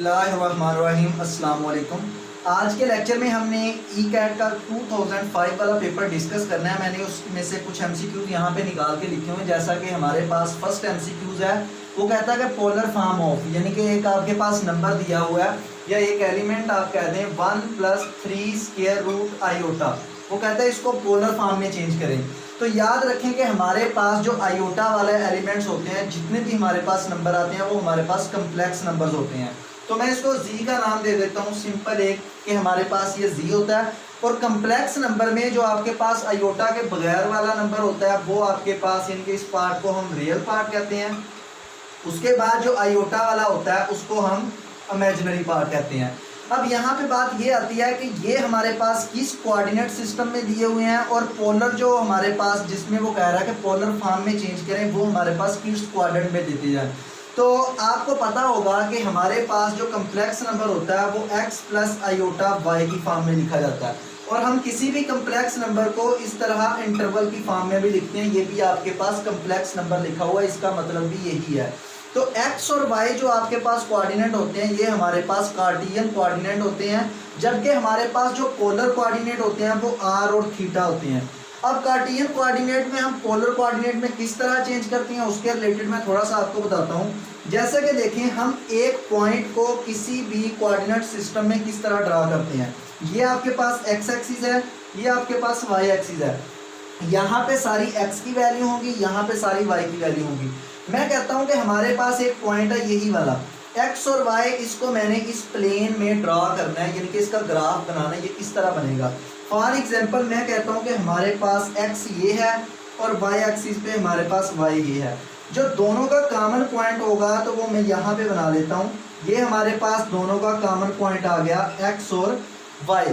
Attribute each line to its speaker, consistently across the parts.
Speaker 1: बिस्मिल्लाहिर्रहमानिर्रहीम। अस्सलाम वालेकुम। आज के लेक्चर में हमने ई कैट का 2005 वाला पेपर डिस्कस करना है। मैंने उसमें से कुछ एमसीक्यूज यहाँ पे निकाल के लिखे हुए हैं। जैसा कि हमारे पास फर्स्ट एमसीक्यूज है, वो कहता है कि पोलर फॉर्म ऑफ, यानी कि एक आपके पास नंबर दिया हुआ है या एक एलिमेंट आप कहते हैं 1 + 3 स्क्वायर रूट आयोटा, वो कहता है इसको पोलर फॉर्म में चेंज करें। तो याद रखें कि हमारे पास जो आयोटा वाले एलिमेंट्स होते हैं, जितने भी हमारे पास नंबर आते हैं, वो हमारे पास कम्प्लेक्स नंबर्स होते हैं। तो मैं इसको जी का नाम दे देता हूँ, सिंपल एक, कि हमारे पास ये जी होता है। और कम्प्लेक्स नंबर में जो आपके पास आयोटा के बगैर वाला नंबर होता है, वो आपके पास, इनके इस पार्ट को हम रियल पार्ट कहते हैं। उसके बाद जो आयोटा वाला होता है उसको हम इमेजिनरी पार्ट कहते हैं। अब यहाँ पे बात ये आती है कि ये हमारे पास किस कोऑर्डिनेट सिस्टम में दिए हुए हैं, और पोलर जो हमारे पास, जिसमें वो कह रहा है कि पोलर फॉर्म में चेंज करें, वो हमारे पास किस कोऑर्डिनेट में देते जाए। तो आपको पता होगा कि हमारे पास जो कम्प्लेक्स नंबर होता है वो x + आयोटा y की फॉर्म में लिखा जाता है। और हम किसी भी कम्प्लेक्स नंबर को इस तरह इंटरवल की फॉर्म में भी लिखते हैं। ये भी आपके पास कम्प्लेक्स नंबर लिखा हुआ है, इसका मतलब भी यही है। तो x और y जो आपके पास कोऑर्डिनेट होते हैं, ये हमारे पास कार्टियन कोऑर्डिनेट होते हैं, जबकि हमारे पास जो पोलर कोऑर्डिनेट होते हैं वो r और थीटा होते हैं। अब कार्टियन कोऑर्डिनेट में हम पोलर कोऑर्डिनेट में किस तरह चेंज करते हैं, उसके रिलेटेड मैं थोड़ा सा आपको बताता हूँ। जैसे कि देखें, हम एक पॉइंट को किसी भी कोऑर्डिनेट सिस्टम में किस तरह ड्रा करते हैं। ये आपके पास x एक्सिस है, ये आपके पास y एक्सिस है। यहाँ पे सारी x की वैल्यू होगी, यहाँ पे सारी y की वैल्यू होगी। मैं कहता हूँ कि हमारे पास एक पॉइंट है यही वाला x और y, इसको मैंने इस प्लेन में ड्रा करना है, यानी कि इसका ग्राफ बनाना है। ये इस तरह बनेगा। फॉर एग्जांपल मैं कहता हूँ कि हमारे पास x ये है और y एक्सिस पे हमारे पास y ये है। जो दोनों का कॉमन पॉइंट होगा तो वो मैं यहाँ पे बना लेता हूँ। ये हमारे पास दोनों का कॉमन पॉइंट आ गया x और y।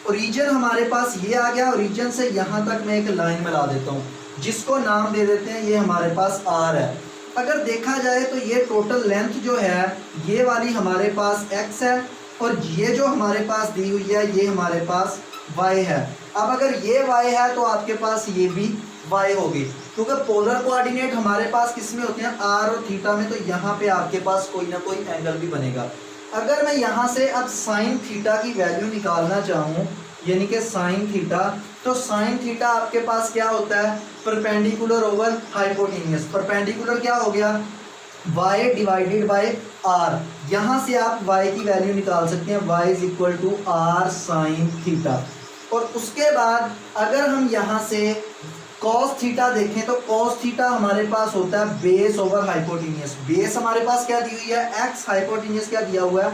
Speaker 1: ओरिजिन हमारे पास ये आ गया, ओरिजिन से यहाँ तक मैं एक लाइन मिला देता हूँ, जिसको नाम दे देते हैं, ये हमारे पास r है। अगर देखा जाए तो ये टोटल लेंथ जो है, ये वाली हमारे पास x है, और ये जो हमारे पास दी हुई है ये हमारे पास y है। अब अगर ये y है तो आपके पास ये भी y होगी, क्योंकि पोलर कोऑर्डिनेट हमारे पास किस में होते हैं, r और थीटा में। तो यहाँ पे आपके पास कोई ना कोई एंगल भी बनेगा। अगर मैं यहाँ से अब साइन थीटा की वैल्यू निकालना चाहूँ, यानी कि साइन थीटा, तो साइन थीटा आपके पास क्या होता है, परपेंडिकुलर ओवर हाइपोटेन्यूस। परपेंडिकुलर क्या हो गया, y डिवाइडेड बाय r। यहाँ से आप y की वैल्यू निकाल सकते हैं, y = r साइन थीटा। और उसके बाद अगर हम यहाँ से कॉस थीटा देखें, तो कॉस थीटा हमारे पास होता है बेस ओवर हाइपोटेन्यूस। बेस हमारे पास क्या दी हुई है, x, हाइपोटेन्यूस क्या दिया हुआ है,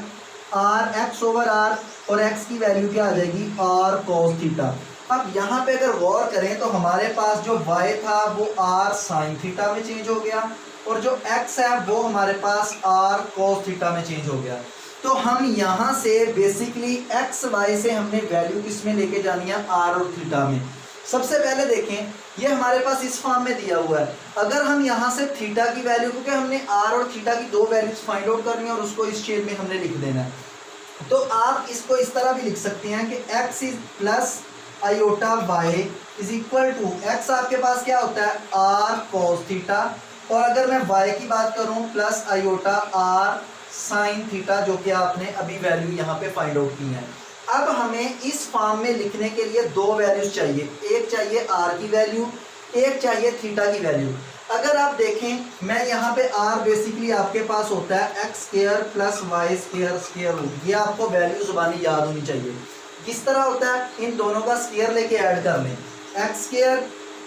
Speaker 1: r, x ओवर r, और x की वैल्यू क्या आ जाएगी, r cos थीटा। अब यहाँ पे अगर गौर करें तो हमारे पास जो y था वो r साइन थीटा में चेंज हो गया, और जो x है वो हमारे पास r cos थीटा में चेंज हो गया। तो हम यहाँ से बेसिकली x y से हमने वैल्यू किस में लेके जानी है, r और थीटा में। सबसे पहले देखें, ये हमारे पास इस फॉर्म में दिया हुआ है। अगर हम यहाँ से थीटा की वैल्यू, क्योंकि हमने r और थीटा की दो वैल्यूज फाइंड आउट करनी है और उसको इस शेप में हमने लिख देना है, तो आप इसको इस तरह भी लिख सकते हैं कि x + आयोटा y = x आपके पास क्या होता है, r cos थीटा, और अगर मैं y की बात करूं plus iota r sine theta, जो कि आपने अभी वैल्यू यहाँ पे फाइंड आउट की है। अब हमें इस फॉर्म में लिखने के लिए दो वैल्यूज चाहिए, एक चाहिए r की वैल्यू, एक चाहिए थीटा की वैल्यू। अगर आप देखें, मैं यहाँ पे r बेसिकली आपके पास होता है x² + y² स्क्वायर रूट। ये आपको वैल्यू जुबानी याद होनी चाहिए। किस तरह होता है, इन दोनों का स्क्वायर लेके ऐड कर लें, x²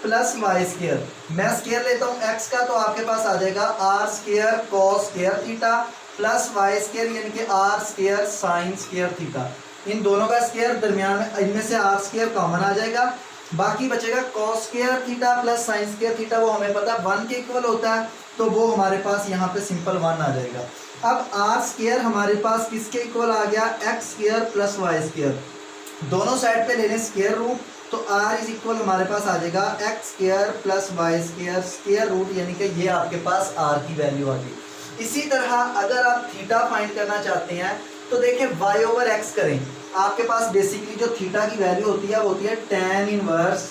Speaker 1: + y²। मैं स्क्वायर लेता हूँ x का, तो आपके पास आ जाएगा r² cos² theta plus y², यानी कि r² sin² थीटा। इन दोनों का स्क्वायर दरमियान में, इनमें से r² कॉमन आ जाएगा, बाकी बचेगा cos² theta plus sin² theta. वो हमें पता है 1 के इक्वल होता है, तो वो हमारे पास यहाँ पे सिंपल 1 आ जाएगा। अब r² हमारे पास किसके इक्वल आ गया, x² + y²। दोनों साइड पे ले लें स्क्वायर रूट, तो r = हमारे पास आ जाएगा x² + y² स्क्वायर रूट, यानी कि ये आपके पास r की वैल्यू आ गई। इसी तरह अगर आप थीटा फाइंड करना चाहते हैं, तो देखिए y ओवर x करें, आपके पास बेसिकली जो थीटा की वैल्यू होती है वो होती है tan inverse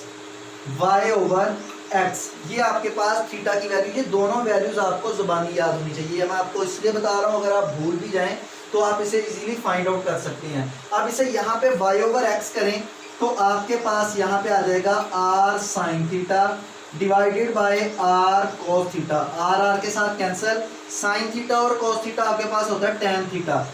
Speaker 1: y over x। ये आपके पास थीटा की वैल्यू, ये दोनों वैल्यूज आपको जुबानी याद होनी चाहिए। मैं आपको इसलिए बता रहा हूँ, अगर आप भूल भी जाएं तो आप इसे इजीली फाइंड आउट कर सकते हैं। अब इसे यहाँ पे y ओवर x करें तो आपके पास यहाँ पे आ जाएगा r sine theta divided by r cos theta, r के साथ कैंसिल, साइन थीटा और cos थीटा आपके पास होता है tan थीटा,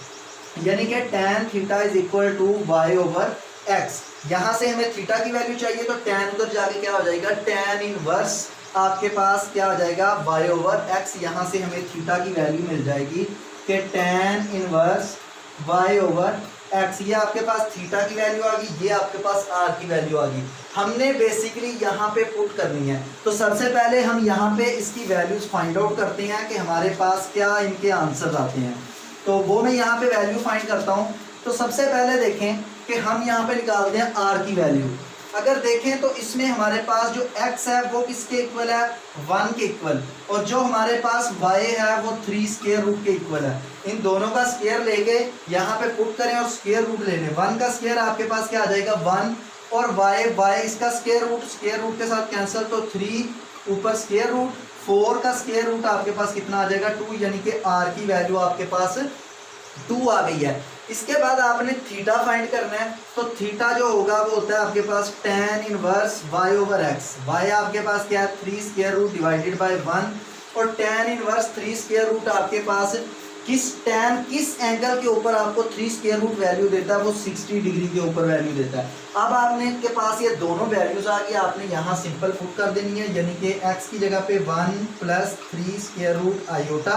Speaker 1: यानी कि tan theta is equal to y over x। यहाँ से हमें थीटा की वैल्यू चाहिए तो tan उधर जाके क्या हो जाएगा, tan इनवर्स आपके पास क्या हो जाएगा y ओवर x। यहाँ से हमें थीटा की वैल्यू मिल जाएगी कि tan inverse y over x, ये आपके पास थीटा की वैल्यू आ गई, ये आपके पास r की वैल्यू आ गई। हमने बेसिकली यहाँ पे पुट करनी है, तो सबसे पहले हम यहाँ पे इसकी वैल्यूज फाइंड आउट करते हैं कि हमारे पास क्या इनके आंसर आते हैं। तो वो मैं यहाँ पे वैल्यू फाइंड करता हूँ। तो सबसे पहले देखें कि हम यहाँ पे निकालते हैं r की वैल्यू। अगर देखें तो इसमें हमारे पास जो x है वो किसके इक्वल है, 1 के इक्वल, और जो हमारे पास y है वो 3 स्क्वायर रूट के इक्वल है। इन दोनों का स्क्वायर लेके यहाँ पे पुट करें और स्क्वायर रूट ले लें। 1 का स्क्वायर आपके पास क्या आ जाएगा 1, और y इसका स्क्वायर रूट के साथ कैंसिल, तो 3 ऊपर स्क्वायर रूट, 4 का स्क्वायर रूट आपके पास कितना आ जाएगा 2, यानी कि r की वैल्यू आपके पास 2 आ गई है। इसके बाद आपने थीटा फाइंड करना है, तो थीटा जो होगा वो होता है आपके पास tan inverse y over x। y आपके पास क्या है 3 स्क्वायर रूट डिवाइडेड बाय 1, और tan इनवर्स 3 स्क्वायर रूट आपके पास किस एंगल के ऊपर आपको 3 स्क्वायर रूट वैल्यू देता है, वो 60 डिग्री के ऊपर वैल्यू देता है। अब आपने के पास ये दोनों वैल्यूज आ गई, आपने यहाँ सिंपल पुट कर देनी है, यानी कि x की जगह पे 1 प्लस 3 स्क्वायर रूट आयोटा,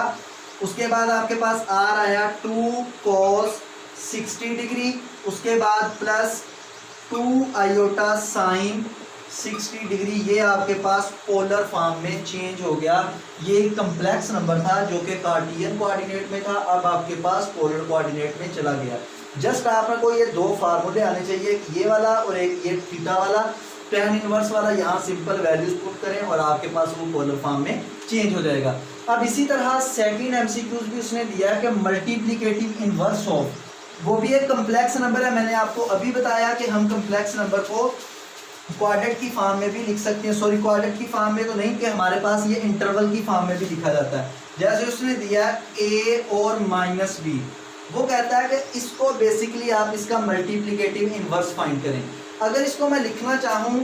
Speaker 1: उसके बाद आपके पास r आया 2 cos 60 डिग्री, उसके बाद प्लस 2 आयोटा साइन 60 डिग्री। ये आपके पास पोलर फॉर्म में चेंज हो गया। ये कम्प्लेक्स नंबर था जो कि कार्टियन कोऑर्डिनेट में था, अब आपके पास पोलर कोऑर्डिनेट में चला गया। जस्ट आपको ये दो फार्मूले आने चाहिए, ये वाला और एक ये थीटा वाला, tan इनवर्स वाला। यहाँ सिंपल वैल्यूज पुट करें और आपके पास वो पोलर फॉर्म में चेंज हो जाएगा। अब इसी तरह सेकंड एमसीक्यूज भी उसने दिया है कि मल्टीप्लिकेटिव इनवर्स ऑफ, वो भी एक कम्प्लेक्स नंबर है। मैंने आपको अभी बताया कि हम कम्प्लेक्स नंबर को क्वाड्रेट की फॉर्म में भी लिख सकते हैं, सॉरी क्वाड्रेट की फॉर्म में तो नहीं, कि हमारे पास ये इंटरवल की फॉर्म में भी लिखा जाता है। जैसे उसने दिया a और माइनस b, वो कहता है कि इसको बेसिकली आप इसका मल्टीप्लिकेटिव इनवर्स फाइंड करें। अगर इसको मैं लिखना चाहूँ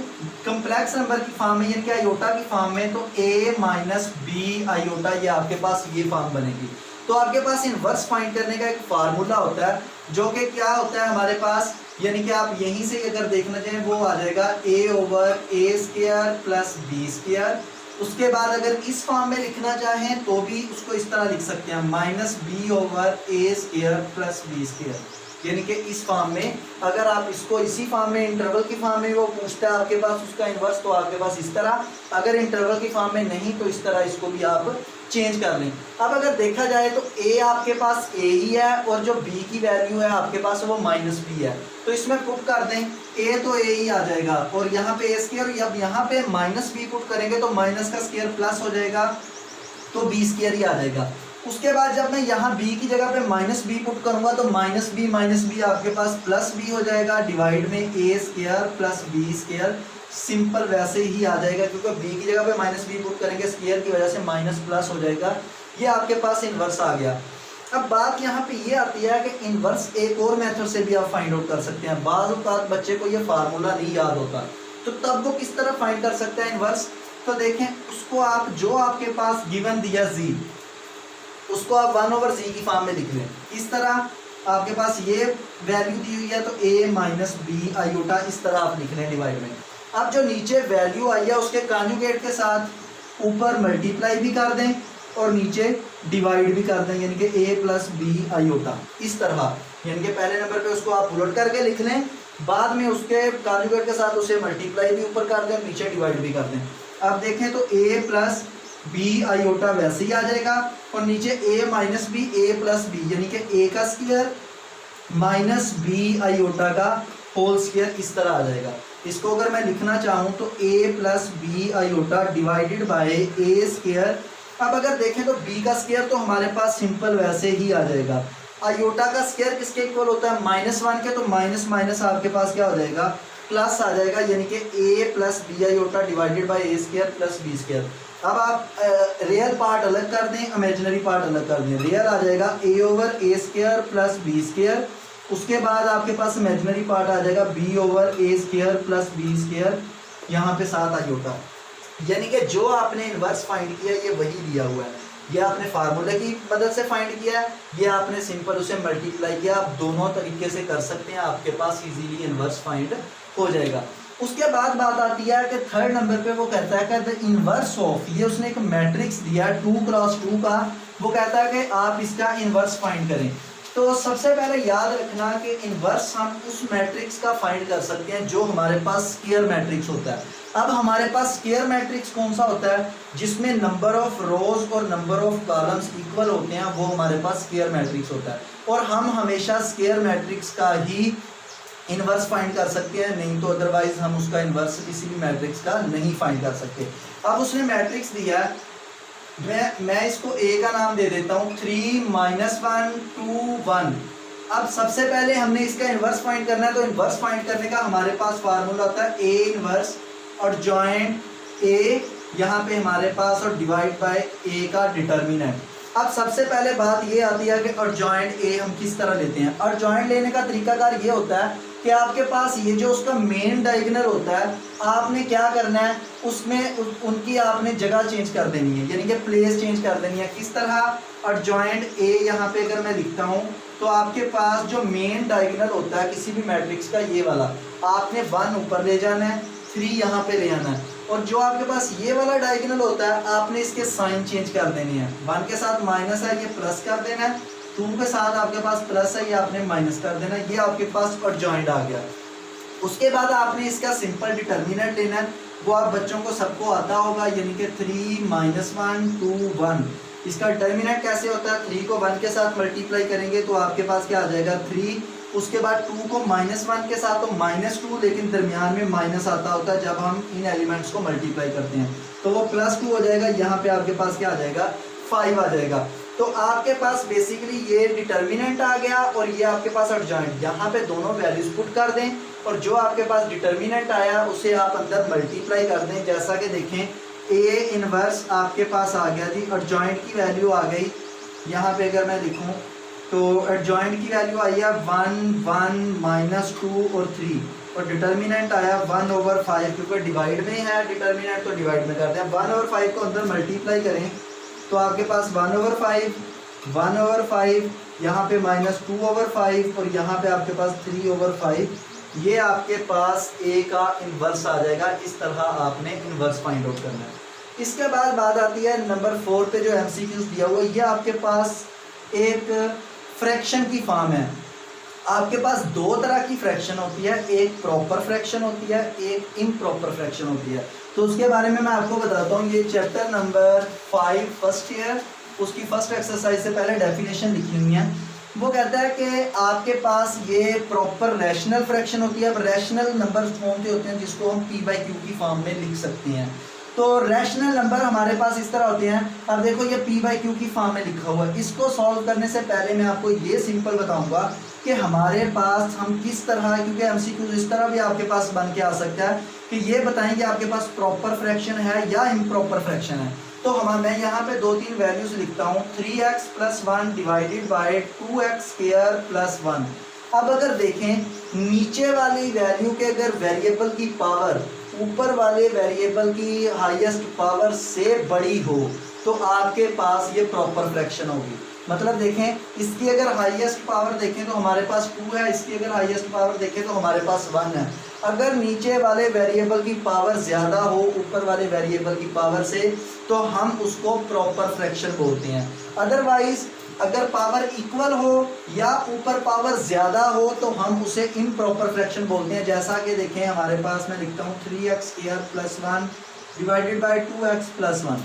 Speaker 1: कम्प्लेक्स नंबर की फॉर्म में, यानी कि आयोटा की फॉर्म में, तो a माइनस बी आयोटा, ये आपके पास ये फॉर्म बनेगी। तो आपके पास इनवर्स फाइंड करने का एक फार्मूला होता है जो कि क्या होता है हमारे पास, यानी कि आप यहीं से अगर देखना चाहें वो आ जाएगा a over a square plus b square. उसके बाद अगर इस फॉर्म में लिखना चाहें तो भी उसको इस तरह लिख सकते हैं, minus b over a square plus b square, यानी कि इस फॉर्म में। अगर आप इसको इसी फॉर्म में, इंटरवल की फॉर्म में वो पूछता है आपके पास उसका इन्वर्स, तो आपके पास इस तरह, अगर इंटरवल की फॉर्म में नहीं तो इस तरह इसको भी आप चेंज कर लें। अब अगर देखा जाए तो a आपके पास a ही है और जो b की वैल्यू है आपके पास वो माइनस b है, तो इसमें पुट कर दें a तो a ही आ जाएगा, और यहाँ पे a स्क्वायर, अब यहाँ पे माइनस b पुट करेंगे तो माइनस का स्क्वायर प्लस हो जाएगा, तो b स्क्वायर ही आ जाएगा। उसके बाद जब मैं यहाँ b की जगह पे माइनस b पुट करूंगा तो माइनस b आपके पास प्लस b हो जाएगा, डिवाइड में a square plus b square. Simple वैसे ही आ जाएगा, क्योंकि b की जगह पे माइनस b पुट करेंगे, स्क्वायर की वजह से माइनस प्लस हो जाएगा। ये आपके पास इन्वर्स आ गया। अब बात यहाँ पे ये आती है कि इन्वर्स एक और मेथड से भी आप फाइंड आउट कर सकते हैं। बाज़ औक़ात बच्चे को ये फार्मूला नहीं याद होता, तो तब वो किस तरह फाइंड कर सकते हैं इन्वर्स। तो देखें, उसको आप जो आपके पास गिवन दिया z, उसको आप 1 ओवर z की फॉर्म में लिख लें। इस तरह आपके पास ये वैल्यू दी हुई है तो a माइनस बी आयोटा, इस तरह आप लिख लें डिवाइड में। अब जो नीचे वैल्यू आई है उसके कॉन्जुगेट के साथ ऊपर मल्टीप्लाई भी कर दें और नीचे डिवाइड भी कर दें, यानी कि a प्लस बी आयोटा, इस तरह। यानी कि पहले नंबर पे उसको आप उलट करके लिख लें, बाद में उसके कॉन्जुगेट के साथ उसे मल्टीप्लाई भी ऊपर कर दें, नीचे डिवाइड भी कर दें। अब देखें तो a प्लस बी आयोटा वैसे ही आ जाएगा, और नीचे a minus b, a plus b, यानी कि a का स्क्वायर माइनस बी आयोटा का होल स्क्वायर, इस तरह आ जाएगा। इसको अगर मैं लिखना चाहूँ तो a plus b iota divided by a square. अब अगर देखें तो b का स्क्वायर तो हमारे पास सिंपल वैसे ही आ जाएगा। आयोटा का स्क्वायर किसके इक्वल होता है, -1 के, तो माइनस माइनस आपके पास क्या हो जाएगा, प्लस आ जाएगा, यानी कि a plus b iota divided by a square plus b square. अब आप रियल पार्ट अलग कर दें, इमेजिनरी पार्ट अलग कर दें। रियल आ जाएगा a over a square plus B square, उसके बाद आपके पास इमेजिनरी पार्ट आ जाएगा b over a square plus B square, यहाँ पे 7 आयोटा। यानी कि जो आपने इन्वर्स फाइंड किया ये वही दिया हुआ है, ये आपने फार्मूले की मदद से फाइंड किया है, ये आपने सिंपल उसे मल्टीप्लाई किया। आप दोनों तरीके से कर सकते हैं, आपके पास इजीली इन्वर्स फाइंड हो जाएगा। उसके बाद बात आती है कि थर्ड नंबर पे वो कहता है कि द इन्वर्स ऑफ, ये उसने एक मैट्रिक्स दिया 2 क्रॉस 2 का, वो कहता है कि आप इसका इन्वर्स फाइंड करें। तो सबसे पहले याद रखना कि इन्वर्स हम उस मैट्रिक्स का फाइंड कर सकते हैं जो हमारे पास स्क्वायर मैट्रिक्स होता है। अब हमारे पास स्क्वायर मैट्रिक्स कौन सा होता है, जिसमें नंबर ऑफ रोज और नंबर ऑफ कॉलम्स इक्वल होते हैं, वो हमारे पास स्क्वायर मैट्रिक्स होता है। और हम हमेशा स्क्वायर मैट्रिक्स का ही इन्वर्स फाइंड कर सकते हैं, नहीं तो अदरवाइज हम उसका इन्वर्स किसी भी मैट्रिक्स का नहीं फाइंड कर सकते। अब उसने मैट्रिक्स दिया है, मैं इसको ए का नाम दे देता हूँ 3 -1 2 1। अब सबसे पहले हमने इसका इन्वर्स फाइंड करना है, तो इन्वर्स फाइंड करने का हमारे पास फार्मूला होता है ए इन्वर्स और जॉइंट ए यहाँ पे हमारे पास और डिवाइड बाय ए का डिटर्मिनेंट। अब सबसे पहले बात ये आती है कि अर्जॉइंट ए हम किस तरह लेते हैं। अर्जॉइंट लेने का तरीकाकार ये होता है कि आपके पास ये जो उसका मेन डायगोनल होता है, आपने क्या करना है उसमें उनकी आपने जगह चेंज कर देनी है, यानी कि प्लेस चेंज कर देनी है। किस तरह, अर्जॉइंट ए यहाँ पे अगर मैं लिखता हूँ तो आपके पास जो मेन डायगोनल होता है किसी भी मैट्रिक्स का, ये वाला आपने 1 ऊपर ले जाना है, 3 यहाँ पे ले आना है, और जो आपके पास ये वाला डायगोनल होता है आपने इसके साइन चेंज कर देनी है। 1 के साथ माइनस है, ये प्लस कर देना है, 2 के साथ आपके पास प्लस है, ये आपने माइनस कर देना है, ये आपके पास अर्जॉइंट आ गया। उसके बाद आपने इसका सिंपल डिटर्मिनेंट लेना है, वो आप बच्चों को सबको आता होगा, यानी कि 3 -1 2 1। इसका डिटर्मिनेंट कैसे होता है, 3 को 1 के साथ मल्टीप्लाई करेंगे तो आपके पास क्या आ जाएगा 3, उसके बाद 2 को -1 के साथ तो -2, लेकिन दरमियान में माइनस आता होता है जब हम इन एलिमेंट्स को मल्टीप्लाई करते हैं, तो वो +2 हो जाएगा। यहाँ पे आपके पास क्या आ जाएगा 5 आ जाएगा। तो आपके पास बेसिकली ये डिटर्मिनेंट आ गया और ये आपके पास अर्जॉइंट। यहाँ पे दोनों वैल्यूज पुट कर दें और जो आपके पास डिटर्मिनेंट आया उसे आप अंदर मल्टीप्लाई कर दें। जैसा कि देखें ए इनवर्स आपके पास आ गया जी, अर्जॉइंट की वैल्यू आ गई। यहाँ पे अगर मैं लिखूँ तो अर्जॉइंट की वैल्यू आई है 1 1 -2 और 3, और डिटर्मिनेंट आया 1/5, क्योंकि डिवाइड में है डिटर्मिनेंट तो डिवाइड में करते हैं। 1/5 को अंदर मल्टीप्लाई करें तो आपके पास 1/5 यहाँ पे -2/5 और यहाँ पे आपके पास 3/5, ये आपके पास ए का इन्वर्स आ जाएगा। इस तरह आपने इन्वर्स फाइंड आउट करना है। इसके बाद बात आती है नंबर 4 पे जो एमसीक्यूज दिया हुआ है, ये आपके पास एक फ्रैक्शन की फॉर्म है। आपके पास 2 तरह की फ्रैक्शन होती है, एक प्रॉपर फ्रैक्शन होती है, एक इम्प्रॉपर फ्रैक्शन होती है। तो उसके बारे में मैं आपको बताता हूँ। ये चैप्टर नंबर 5 फर्स्ट ईयर, उसकी फर्स्ट एक्सरसाइज से पहले डेफिनेशन लिखी हुई है। वो कहता है कि आपके पास ये प्रॉपर रैशनल फ्रैक्शन होती है। अब रैशनल नंबर कौन से होते हैं जिसको हम p/q की फॉर्म में लिख सकते हैं। तो रैशनल नंबर हमारे पास इस तरह होते हैं। अब देखो ये p/q की फॉर्म में लिखा हुआ है। इसको सॉल्व करने से पहले मैं आपको ये सिंपल बताऊंगा कि हमारे पास हम किस तरह, क्योंकि एमसीक्यू इस तरह भी आपके पास बन के आ सकता है कि ये बताएंगे आपके पास प्रॉपर फ्रैक्शन है या इम्प्रॉपर फ्रैक्शन है। तो मैं यहाँ पे 2-3 वैल्यूज लिखता हूँ, 3x + 1 डिवाइडेड बाय 2x² + 1। अब अगर देखें नीचे वाली वैल्यू के अगर वेरिएबल की पावर ऊपर वाले वेरिएबल की हाईएस्ट पावर से बड़ी हो तो आपके पास ये प्रॉपर फ्रैक्शन होगी। मतलब देखें इसकी अगर हाईएस्ट पावर देखें तो हमारे पास 2 है, इसकी अगर हाईएस्ट पावर देखें तो हमारे पास 1 है। अगर नीचे वाले वेरिएबल की पावर ज़्यादा हो ऊपर वाले वेरिएबल की पावर से तो हम उसको प्रॉपर फ्रैक्शन बोलते हैं। अदरवाइज अगर पावर इक्वल हो या ऊपर पावर ज़्यादा हो तो हम उसे इम्प्रॉपर फ्रैक्शन बोलते हैं। जैसा कि देखें हमारे पास मैं लिखता हूँ 3x² + 1 डिवाइडेड बाय 2x + 1।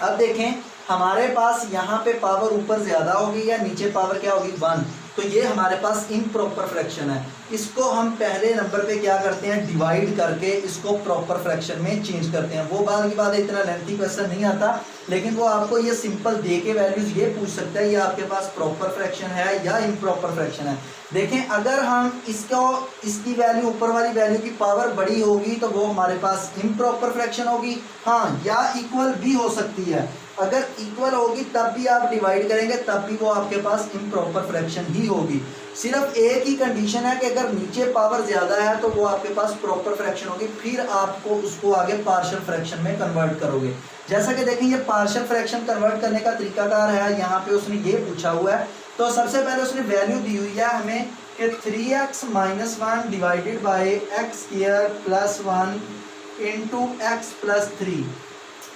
Speaker 1: अब देखें हमारे पास यहाँ पे पावर ऊपर ज़्यादा होगी या नीचे पावर क्या होगी 1। तो ये हमारे पास इम्प्रॉपर फ्रैक्शन है। इसको हम पहले नंबर पे क्या करते हैं, डिवाइड करके इसको प्रॉपर फ्रैक्शन में चेंज करते हैं। वो बाद की बात है, इतना लेंथी क्वेश्चन नहीं आता, लेकिन वो आपको ये सिंपल दे के वैल्यूज ये पूछ सकता है ये आपके पास प्रॉपर फ्रैक्शन है या इम्प्रॉपर फ्रैक्शन है। देखें, अगर हम इसकी वैल्यू, ऊपर वाली वैल्यू की पावर बड़ी होगी तो वो हमारे पास इम्प्रॉपर फ्रैक्शन होगी। हाँ, या इक्वल भी हो सकती है। अगर इक्वल होगी तब भी आप डिवाइड करेंगे तब भी वो आपके पास इम्प्रॉपर फ्रैक्शन ही होगी। सिर्फ एक ही कंडीशन है कि अगर नीचे पावर ज़्यादा है तो वो आपके पास प्रॉपर फ्रैक्शन होगी, फिर आपको उसको आगे पार्शियल फ्रैक्शन में कन्वर्ट करोगे। जैसा कि देखें, ये पार्शियल फ्रैक्शन कन्वर्ट करने का तरीकाकार है। यहाँ पे उसने ये पूछा हुआ है, तो सबसे पहले उसने वैल्यू दी हुई है हमें कि 3x - 1 divided by x square plus 1 into x plus 3।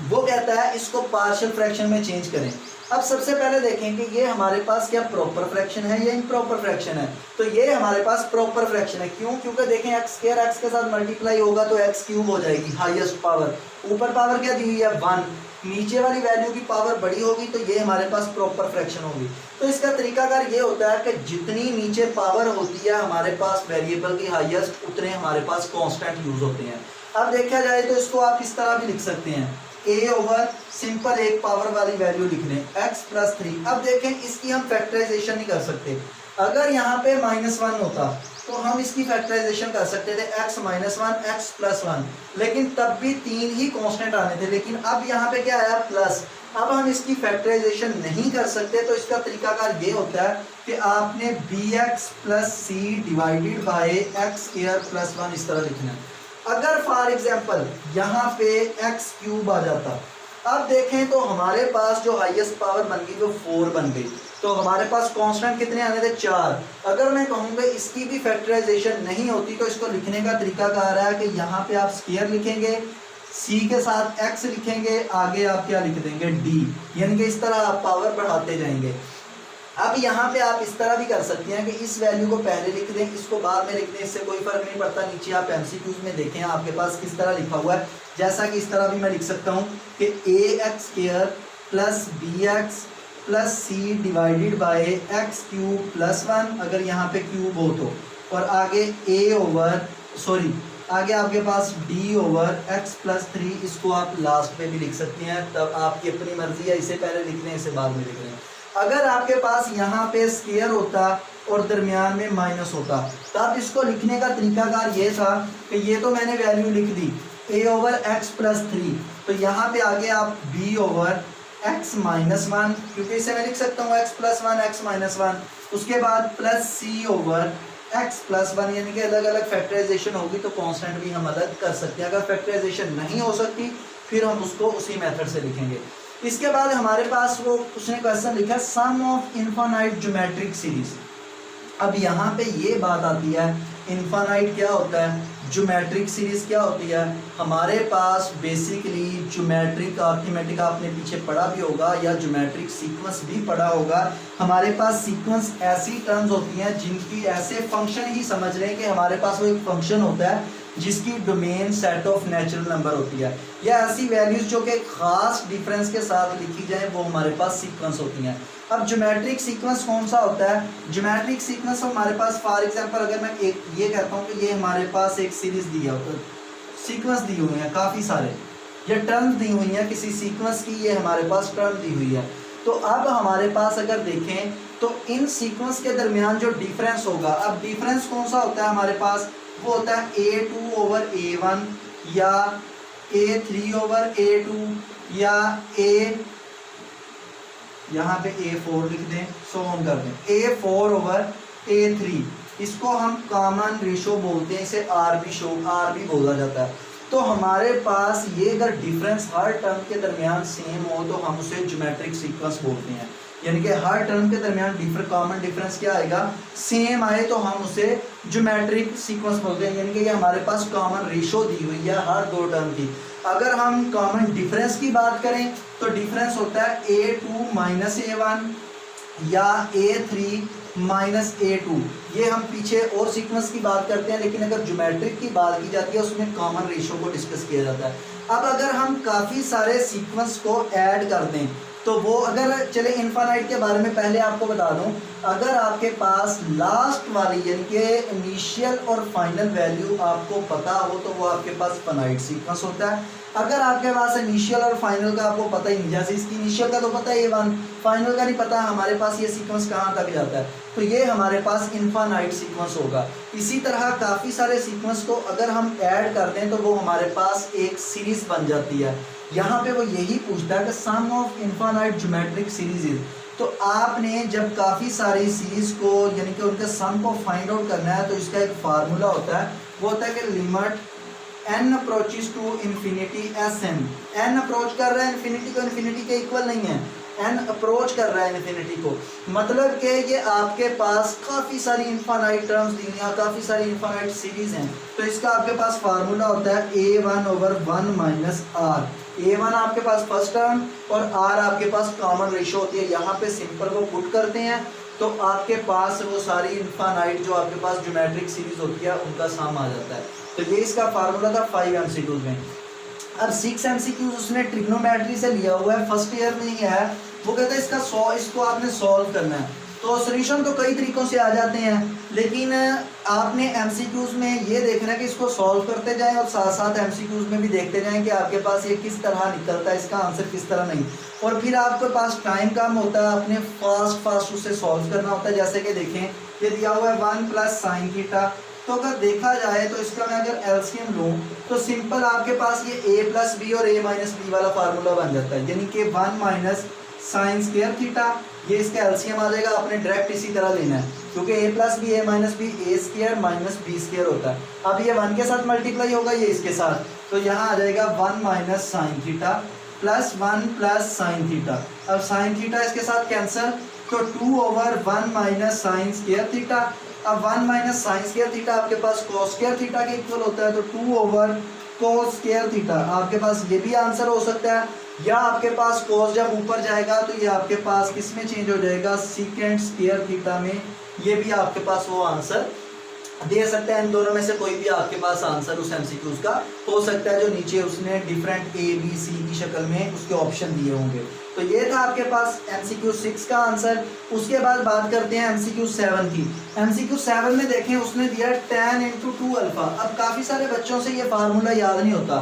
Speaker 1: वो कहता है इसको पार्शियल फ्रैक्शन में चेंज करें। अब सबसे पहले देखें कि ये हमारे पास क्या प्रॉपर फ्रैक्शन है या इम्प्रॉपर फ्रैक्शन है। तो ये हमारे पास प्रॉपर फ्रैक्शन है। क्यों? क्योंकि देखें, एक्स स्क्वायर एक्स के साथ मल्टीप्लाई होगा तो एक्स क्यूब हो जाएगी, हाईएस्ट पावर। ऊपर पावर क्या दी हुई है, 1। नीचे वाली वैल्यू की पावर बड़ी होगी तो ये हमारे पास प्रॉपर फ्रैक्शन होगी। तो इसका तरीकाकार ये होता है कि जितनी नीचे पावर होती है हमारे पास वेरिएबल की हाईएस्ट, उतने हमारे पास कांस्टेंट यूज होते हैं। अब देखा जाए तो इसको आप इस तरह भी लिख सकते हैं, a ओवर सिंपल एक पावर वाली वैल्यू लिख लें x प्लस 3। अब देखें, इसकी हम फैक्टराइजेशन नहीं कर सकते। अगर यहाँ पे -1 होता तो हम इसकी फैक्टराइजेशन कर सकते थे x - 1 x प्लस 1, लेकिन तब भी 3 ही कांस्टेंट आने थे। लेकिन अब यहाँ पे क्या आया, प्लस। अब हम इसकी फैक्टराइजेशन नहीं कर सकते, तो इसका तरीकाकार ये होता है कि आपने bx plus c divided by x square plus 1 इस तरह लिखना है। अगर फॉर एग्जांपल यहाँ पे एक्स क्यूब आ जाता, अब देखें तो हमारे पास जो हाईएस्ट पावर बन गई वो 4 बन गई, तो हमारे पास कांस्टेंट कितने आने थे, 4। अगर मैं कहूँगा इसकी भी फैक्टराइजेशन नहीं होती तो इसको लिखने का तरीका कह रहा है कि यहाँ पे आप स्क्वायर लिखेंगे, c के साथ x लिखेंगे, आगे आप क्या लिख देंगे, d, यानी कि इस तरह आप पावर बढ़ाते जाएंगे। अब यहाँ पे आप इस तरह भी कर सकते हैं कि इस वैल्यू को पहले लिख दें, इसको बाद में लिख दें, इससे कोई फर्क नहीं पड़ता। नीचे आप एमसीक्यूज में देखें आपके पास किस तरह लिखा हुआ है। जैसा कि इस तरह भी मैं लिख सकता हूँ कि ax² plus bx plus c divided by x cube plus 1, अगर यहाँ पे क्यूब हो तो, और आगे आगे आपके पास d ओवर x प्लस 3। इसको आप लास्ट में भी लिख सकते हैं, तब आपकी अपनी मर्जी है, इसे पहले लिख लें, इसे बाद में लिख लें। अगर आपके पास यहाँ पे स्क्वायर होता और दरमियान में माइनस होता, तब इसको लिखने का तरीकाकार ये था कि ये तो मैंने वैल्यू लिख दी a ओवर एक्स प्लस 3, तो यहाँ पे आगे आप b ओवर x माइनस 1, क्योंकि इसे मैं लिख सकता हूँ x प्लस 1 x माइनस 1, उसके बाद plus c over x plus 1, यानी कि अलग अलग फैक्टराइजेशन होगी तो कांस्टेंट भी हम अलग कर सकते हैं। अगर फैक्टराइजेशन नहीं हो सकती फिर हम उसको उसी मेथड से लिखेंगे। इसके बाद हमारे पास वो उसने क्वेश्चन लिखा है सम ऑफ इनफाइनाइट ज्योमेट्रिक सीरीज। अब यहाँ पे ये बात आती है, इनफाइनाइट क्या होता है, ज्योमेट्रिक सीरीज क्या होती है। हमारे पास बेसिकली ज्योमेट्रिक अर्थमेटिक आपने पीछे पढ़ा भी होगा या ज्योमेट्रिक सीक्वेंस भी पढ़ा होगा। हमारे पास सीक्वेंस ऐसी टर्म्स होती हैं जिनकी ऐसे फंक्शन ही समझ रहे हैं कि हमारे पास वो एक फंक्शन होता है जिसकी domain set of natural number होती है, या ऐसी वैल्यूज जो कि खास डिफरेंस के साथ लिखी जाए वो हमारे पास सीक्वेंस होती हैं। अब ज्योमेट्रिक सीक्वेंस कौन सा होता है, ज्योमेट्रिक सीक्वेंस हमारे पास फॉर एग्जांपल अगर मैं एक ये कहता हूँ कि ये हमारे पास एक सीरीज दी है, सीक्वेंस दी हुई है, काफ़ी सारे ये टर्म दी हुई हैं किसी सीक्वेंस की, ये हमारे पास टर्म दी हुई है। तो अब हमारे पास अगर देखें तो इन सीक्वेंस के दरमियान जो डिफरेंस होगा, अब डिफरेंस कौन सा होता है हमारे पास, वो होता है a2 ओवर a1 या a3 ओवर a2 या यहाँ पे a4 लिख दें, सो ऑन कर दें, a4 ओवर a3। इसको हम कॉमन रेशो बोलते हैं, इसे आर भी बोला जाता है। तो हमारे पास ये अगर डिफरेंस हर टर्म के दरमियान सेम हो तो हम उसे ज्योमेट्रिक सीक्वेंस बोलते हैं, यानी कि हर टर्म के दरमियान कॉमन डिफरेंस क्या आएगा, सेम आए तो हम उसे ज्योमेट्रिक सीक्वेंस बोलते हैं, यानी कि ये हमारे पास कॉमन रेशो दी हुई है हर दो टर्म की। अगर हम कॉमन डिफरेंस की बात करें तो डिफरेंस होता है a2 माइनस a1 या a3 माइनस a2। ये हम पीछे और सीक्वेंस की बात करते हैं, लेकिन अगर ज्योमेट्रिक की बात की जाती है उसमें कॉमन रेशो को डिस्कस किया जाता है। अब अगर हम काफ़ी सारे सीक्वेंस को ऐड कर दें तो वो अगर चले इन्फानाइट के बारे में पहले आपको बता दूं, अगर आपके पास लास्ट वाली यानी कि इनिशियल और फाइनल वैल्यू आपको पता हो तो वो आपके पास फाइनाइट सीक्वेंस होता है। अगर आपके पास इनिशियल और फाइनल का आपको पता ही नहीं, जैसे इसकी इनिशियल का तो पता है A1, फाइनल का नहीं पता हमारे पास ये सीक्वेंस कहाँ तक जाता है, तो ये हमारे पास इनफानाइट सीक्वेंस होगा। इसी तरह काफ़ी सारे सीक्वेंस को अगर हम ऐड करते हैं तो वो हमारे पास एक सीरीज बन जाती है। यहाँ पे वो यही पूछता है कि sum of infinite geometric series is, तो आपने जब काफ़ी सारी सीरीज को यानी कि उनके सम को फाइंड आउट करना है तो इसका एक फार्मूला होता है, वो होता है कि limit n approaches to infinity as n approach कर रहा है इन्फिनिटी को, इन्फिनिटी के इक्वल नहीं है, n अप्रोच कर रहा है इन्फिनिटी को, मतलब कि ये आपके पास काफ़ी सारी इनफानाइट टर्म्स दी हैं, काफ़ी सारी इनफानाइट सीरीज हैं। तो इसका आपके पास फार्मूला होता है A1/1 माइनस R। A1 आपके पास फर्स्ट टर्म और R आपके पास कॉमन रेशो होती है, यहाँ पे सिंपल को पुट करते हैं तो आपके पास वो सारी इनफानाइट जो आपके पास ज्योमेट्रिक सीरीज होती है उनका सम आ जाता है। तो ये इसका फार्मूला था 5 MCQs में। अब 6 MCQs उसने ट्रिग्नोमेट्री से लिया हुआ है, फर्स्ट ईयर में ही है। वो कहता है इसको आपने सॉल्व करना है। तो सॉल्यूशन तो कई तरीकों से आ जाते हैं, लेकिन आपने MCQs में ये देखना है कि इसको सॉल्व करते जाएं और साथ साथ MCQs में भी देखते जाएं कि आपके पास ये किस तरह निकलता है, इसका आंसर किस तरह नहीं। और फिर आपके पास टाइम कम होता है, आपने फास्ट उसे सॉल्व करना होता है। जैसे कि देखें ये दिया हुआ है 1 + sin थीटा, तो अगर देखा जाए तो इसका मैं अगर एलसीएम लूँ तो सिंपल आपके पास ये A+B और A-B वाला फार्मूला बन जाता है, यानी कि 1 - sin² थीटा, ये इसका एलसीएम आ जाएगा। आपने डायरेक्ट इसी तरह लेना है क्योंकि A+B A-B A² - B² होता है। अब ये 1 के साथ मल्टीप्लाई होगा, ये इसके साथ, तो यहाँ आ जाएगा 1 - sin थीटा + 1 + sin थीटा। अब sin थीटा इसके साथ कैंसिल, तो 2/1 - sin² थीटा। अब 1 - sin² थीटा आपके पास cos² थीटा के इक्वल होता है, तो 2/cos² थीटा। आपके पास ये भी आंसर हो सकता है, या आपके पास cos जब ऊपर जाएगा तो ये आपके पास किस में चेंज हो जाएगा, sec² थीटा में। ये भी आपके पास वो आंसर दे सकते हैं। इन दोनों में से कोई भी आपके पास आंसर उस MCQs का हो सकता है जो नीचे उसने डिफरेंट A, B, C की शक्ल में उसके ऑप्शन दिए होंगे। तो ये था आपके पास MCQ 6 का आंसर। उसके बाद बात करते हैं MCQ 7 की। MCQ 7 में देखें उसने दिया tan × 2α। अब काफ़ी सारे बच्चों से ये फार्मूला याद नहीं होता,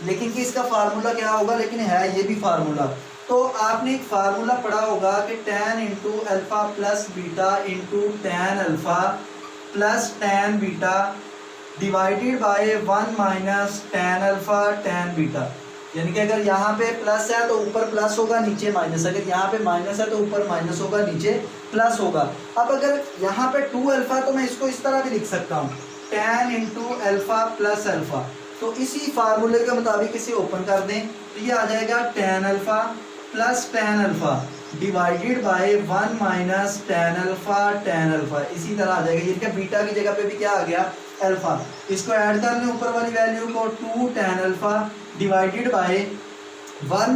Speaker 1: लेकिन कि इसका फार्मूला क्या होगा, लेकिन है ये भी फार्मूला। तो आपने एक फार्मूला पढ़ा होगा कि tan × α + β × tan α + tan β divided by 1 - tan α tan β। यानी कि अगर यहाँ पे प्लस है तो ऊपर प्लस होगा, नीचे माइनस, अगर यहाँ पे माइनस है तो ऊपर माइनस होगा, नीचे प्लस होगा। अब अगर यहाँ पे 2α तो मैं इसको इस तरह भी लिख सकता हूँ, tan × α + α। तो इसी फार्मूले के मुताबिक इसे ओपन कर दें तो ये आ जाएगा tan α + tan α divided by 1 - tan α tan α। इसी तरह आ जाएगा, ये बीटा की जगह पे भी क्या आ गया, अल्फा। इसको ऐड कर लें ऊपर वाली वैल्यू को, 2 tan α डिवाइडेड बाय 1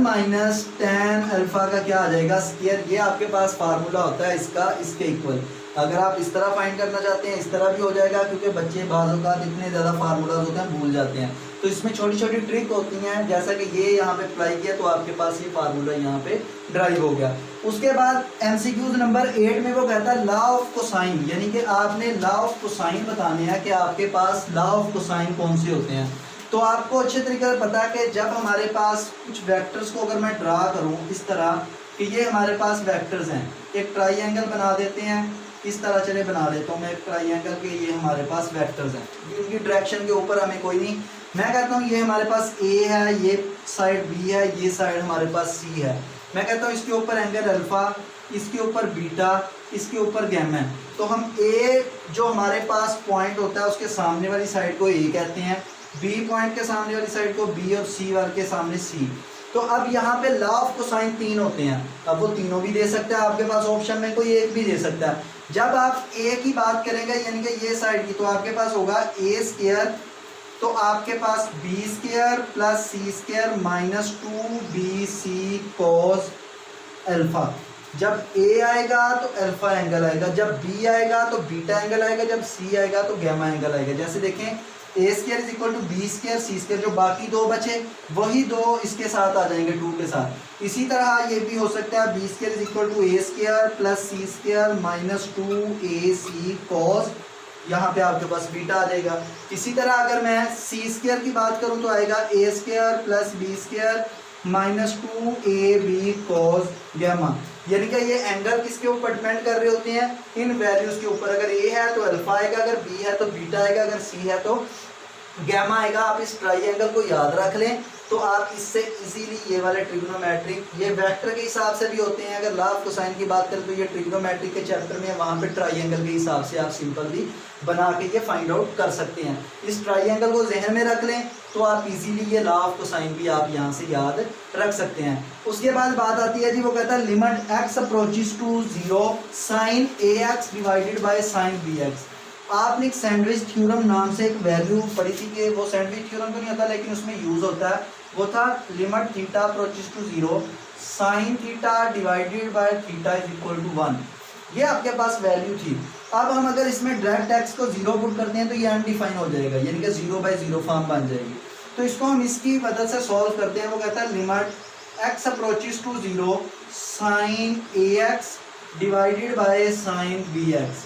Speaker 1: - tan α का क्या आ जाएगा, स्क्वायर। ये आपके पास फार्मूला होता है इसका, इसके इक्वल। अगर आप इस तरह फाइंड करना चाहते हैं इस तरह भी हो जाएगा, क्योंकि बच्चे बाज़ औक़ात इतने ज़्यादा फार्मूलाज होते हैं भूल जाते हैं। तो इसमें छोटी छोटी ट्रिक होती हैं, जैसा कि ये यहाँ पे अप्लाई किया तो आपके पास ये फार्मूला यहाँ पे ड्राइव हो गया। उसके बाद MCQ नंबर 8 में वो कहता है लॉ ऑफ कोसाइन, यानी कि आपने लॉ ऑफ कोसाइन बताने हैं कि आपके पास लॉ ऑफ कोसाइन कौन से होते हैं। तो आपको अच्छे तरीके से पता है कि जब हमारे पास कुछ वेक्टर्स को अगर मैं ड्रा करूँ इस तरह कि ये हमारे पास वेक्टर्स हैं, एक ट्राइंगल बना देते हैं, इस तरह चले बना लेता हूँ मैं एक ट्राइंगल के, ये हमारे पास वेक्टर्स हैं, इनकी डायरेक्शन के ऊपर हमें कोई नहीं, मैं कहता हूँ ये हमारे पास A है, ये साइड B है, ये साइड हमारे पास C है। मैं कहता हूँ इसके ऊपर एंगल अल्फ़ा, इसके ऊपर बीटा, इसके ऊपर गैमा है। तो हम A जो हमारे पास पॉइंट होता है उसके सामने वाली साइड को A कहते हैं, B पॉइंट के सामने वाली साइड को B और C वाले के सामने C। तो अब यहाँ पे लॉ ऑफ कोसाइन 3 होते हैं, अब वो तीनों भी दे सकता है आपके पास, ऑप्शन में कोई एक भी दे सकता है। जब आप A की बात करेंगे यानी कि ये साइड की, तो आपके पास होगा A², तो आपके पास B² + C² - 2BC cos alpha. जब A आएगा तो अल्फ़ा एंगल आएगा, जब B आएगा तो बीटा एंगल आएगा, जब C आएगा तो गैमा एंगल आएगा। जैसे देखें A square is equal to B square C square, जो बाकी दो बचे वही दो इसके साथ आ जाएंगे 2 के साथ। इसी तरह ये भी हो सकता है b square is equal to a square plus c square minus 2ac cos, यहाँ पे आपके पास बीटा आ जाएगा। इसी तरह अगर मैं सी स्क्वायर की बात करूँ तो आएगा A square plus B square minus 2ab cos gamma, यानी कि ये एंगल किसके ऊपर डिपेंड कर रहे होते हैं, इन वैल्यूज के ऊपर। अगर ए है तो अल्फा आएगा, अगर बी है तो बीटा आएगा, अगर सी है तो गैमा आएगा। आप इस ट्राइंगल को याद रख लें तो आप इससे इजीली ये वाले ट्रिग्नोमेट्रिक, ये वेक्टर के हिसाब से भी होते हैं। अगर लाभ कोसाइन की बात करें तो ये ट्रिग्नोमेट्रिक के चैप्टर में, वहाँ पे ट्राइंगल के हिसाब से आप सिंपली बना के ये फाइंड आउट कर सकते हैं। इस ट्राइंगल को जहन में रख लें तो आप इजीली ये लॉ ऑफ कोसाइन भी आप यहाँ से याद रख सकते हैं। उसके बाद बात आती है जी, वो कहता है limit x approaches to 0 sine a x divided by sine b x. आपने एक सैंडविच थ्योरम नाम से एक वैल्यू पढ़ी थी कि वो सैंडविच थ्योरम तो नहीं होता लेकिन उसमें यूज होता है, वो था limit theta approaches to 0 sine theta divided by theta is equal to 1। ये आपके पास वैल्यू थी। अब हम अगर इसमें डायरेक्ट एक्स को 0 पुट करते हैं तो ये अनडिफाइन हो जाएगा, यानी कि 0/0 फॉर्म बन जाएगी। तो इसको हम इसकी मदद से सॉल्व करते हैं। वो कहता है limit x approaches to 0 sine a x divided by sine b x.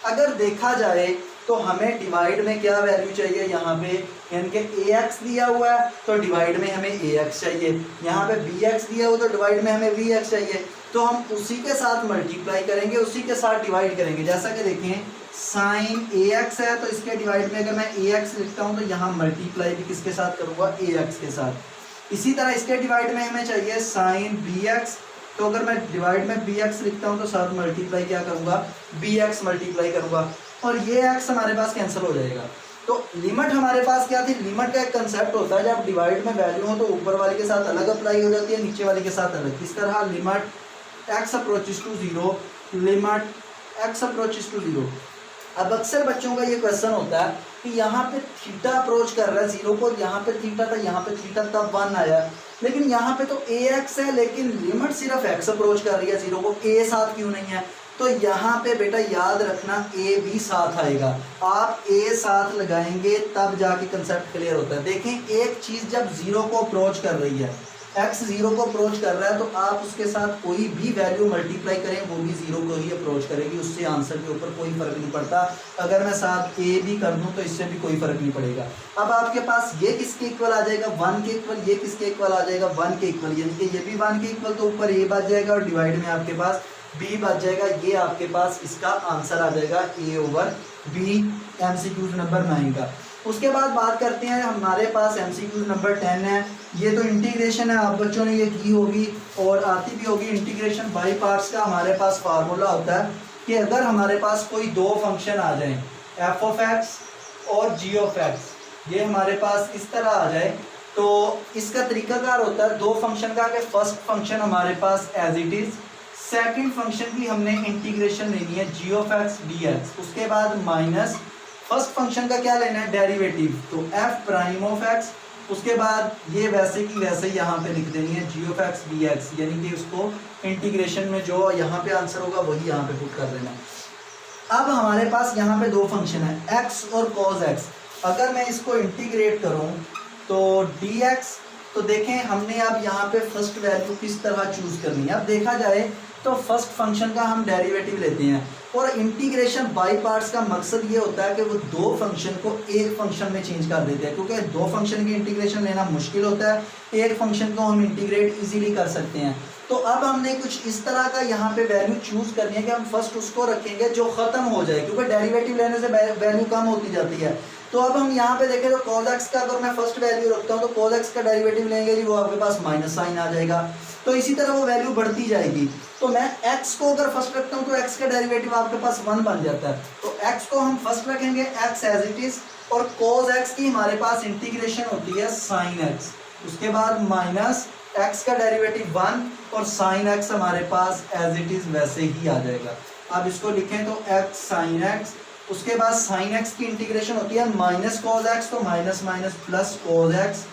Speaker 1: अगर देखा जाए तो हमें डिवाइड में क्या वैल्यू चाहिए, यहाँ पे यानी कि ए एक्स दिया हुआ है तो डिवाइड में हमें ए एक्स चाहिए, यहाँ पे बी एक्स दिया हुआ तो डिवाइड में हमें बी एक्स चाहिए। तो हम उसी के साथ मल्टीप्लाई करेंगे, उसी के साथ डिवाइड करेंगे। जैसा कि देखें साइन ए एक्स है तो इसके डिवाइड में अगर मैं ए एक्स लिखता हूँ तो यहाँ मल्टीप्लाई भी किसके साथ करूँगा, ए एक्स के साथ। इसी तरह इसके डिवाइड में हमें चाहिए साइन बी एक्स, तो अगर मैं डिवाइड में बी एक्स लिखता हूँ तो साथ मल्टीप्लाई क्या करूँगा, बी एक्स मल्टीप्लाई करूँगा, और ये एक्स हमारे पास कैंसिल हो जाएगा। तो लिमिट हमारे पास क्या थी, लिमिट का एक कंसेप्ट होता है जब डिवाइड में वैल्यू हो तो ऊपर वाले के साथ अलग अप्लाई हो जाती है, नीचे वाले के साथ अलग। इस तरह limit x approaches to 0, limit x approaches to 0। अब अक्सर बच्चों का ये क्वेश्चन होता है कि यहाँ पे थीटा अप्रोच कर रहा है 0 को, यहाँ पे थीटा था, यहाँ पे थीटा तब 1 आया, लेकिन यहाँ पे तो ए एक्स है लेकिन लिमिट सिर्फ एक्स अप्रोच कर रही है 0 को, ए साथ क्यों नहीं है। तो यहाँ पे बेटा याद रखना ए भी साथ आएगा, आप ए साथ लगाएंगे तब जाके कंसेप्ट क्लियर होता है। देखें एक चीज़ जब 0 को अप्रोच कर रही है, एक्स 0 को अप्रोच कर रहा है तो आप उसके साथ कोई भी वैल्यू मल्टीप्लाई करें वो भी 0 को ही अप्रोच करेगी, उससे आंसर के ऊपर कोई फर्क नहीं पड़ता। अगर मैं साथ ए भी कर दूं तो इससे भी कोई फर्क नहीं पड़ेगा। अब आपके पास ये किसके इक्वल आ जाएगा, 1 के इक्वल, ये किसके इक्वल आ जाएगा, 1 के इक्वल, यानी कि ये भी 1 के इक्वल, तो ऊपर ए बच जाएगा और डिवाइड में आपके पास बी बच जाएगा। ये आपके पास इसका आंसर आ जाएगा A/B, MCQ नंबर 9 का। उसके बाद बात करते हैं, हमारे पास MCQ नंबर 10 है। ये तो इंटीग्रेशन है, आप बच्चों ने ये की होगी और आती भी होगी। इंटीग्रेशन बाई पार्ट्स का हमारे पास फार्मूला होता है कि अगर हमारे पास कोई दो फंक्शन आ जाएं, f(x) और g(x), ये हमारे पास इस तरह आ जाए तो इसका तरीकाकार होता है दो फंक्शन का कि फर्स्ट फंक्शन हमारे पास as it is, second function की हमने इंटीग्रेशन लेनी है g(x) dx, उसके बाद माइनस फर्स्ट फंक्शन का क्या लेना है, डेरिवेटिव, तो f'(x), उसके बाद ये वैसे की वैसे यहाँ पे लिख देनी है g(x) dx, यानी कि उसको इंटीग्रेशन में जो यहाँ पे आंसर होगा वही यहाँ पे पुट कर देना है। अब हमारे पास यहाँ पे दो फंक्शन है x और cos x। अगर मैं इसको इंटीग्रेट करूँ तो dx, तो देखें हमने अब यहाँ पे फर्स्ट वैल्यू किस तरह चूज करनी है। अब देखा जाए तो फर्स्ट फंक्शन का हम डेरिवेटिव लेते हैं और इंटीग्रेशन बाई पार्ट्स का मकसद ये होता है कि वो दो फंक्शन को एक फंक्शन में चेंज कर देते हैं, क्योंकि दो फंक्शन की इंटीग्रेशन लेना मुश्किल होता है, एक फंक्शन को हम इंटीग्रेट इजीली कर सकते हैं। तो अब हमने कुछ इस तरह का यहाँ पे वैल्यू चूज करनी है कि हम फर्स्ट उसको रखेंगे जो खत्म हो जाए, क्योंकि डेरिवेटिव लेने से वैल्यू कम होती जाती है। तो अब हम यहाँ पे देखें तो cos x का अगर मैं फर्स्ट वैल्यू रखता हूँ तो cos x का डेरिवेटिव लेंगे जी, वो आपके पास माइनस साइन आ जाएगा। तो इसी तरह वो वैल्यू बढ़ती जाएगी। तो मैं x को अगर फर्स्ट रखता हूँ तो x का डेरिवेटिव आपके पास 1 बन जाता है। तो x को हम फर्स्ट रखेंगे, x एज इट इज, और cos x की हमारे पास इंटीग्रेशन होती है sin x, उसके बाद माइनस x का डेरिवेटिव 1 और sin x हमारे पास एज इट इज वैसे ही आ जाएगा। अब इसको लिखें तो x sin x, उसके बाद sin x की इंटीग्रेशन होती है माइनस cos x, तो minus minus plus cos x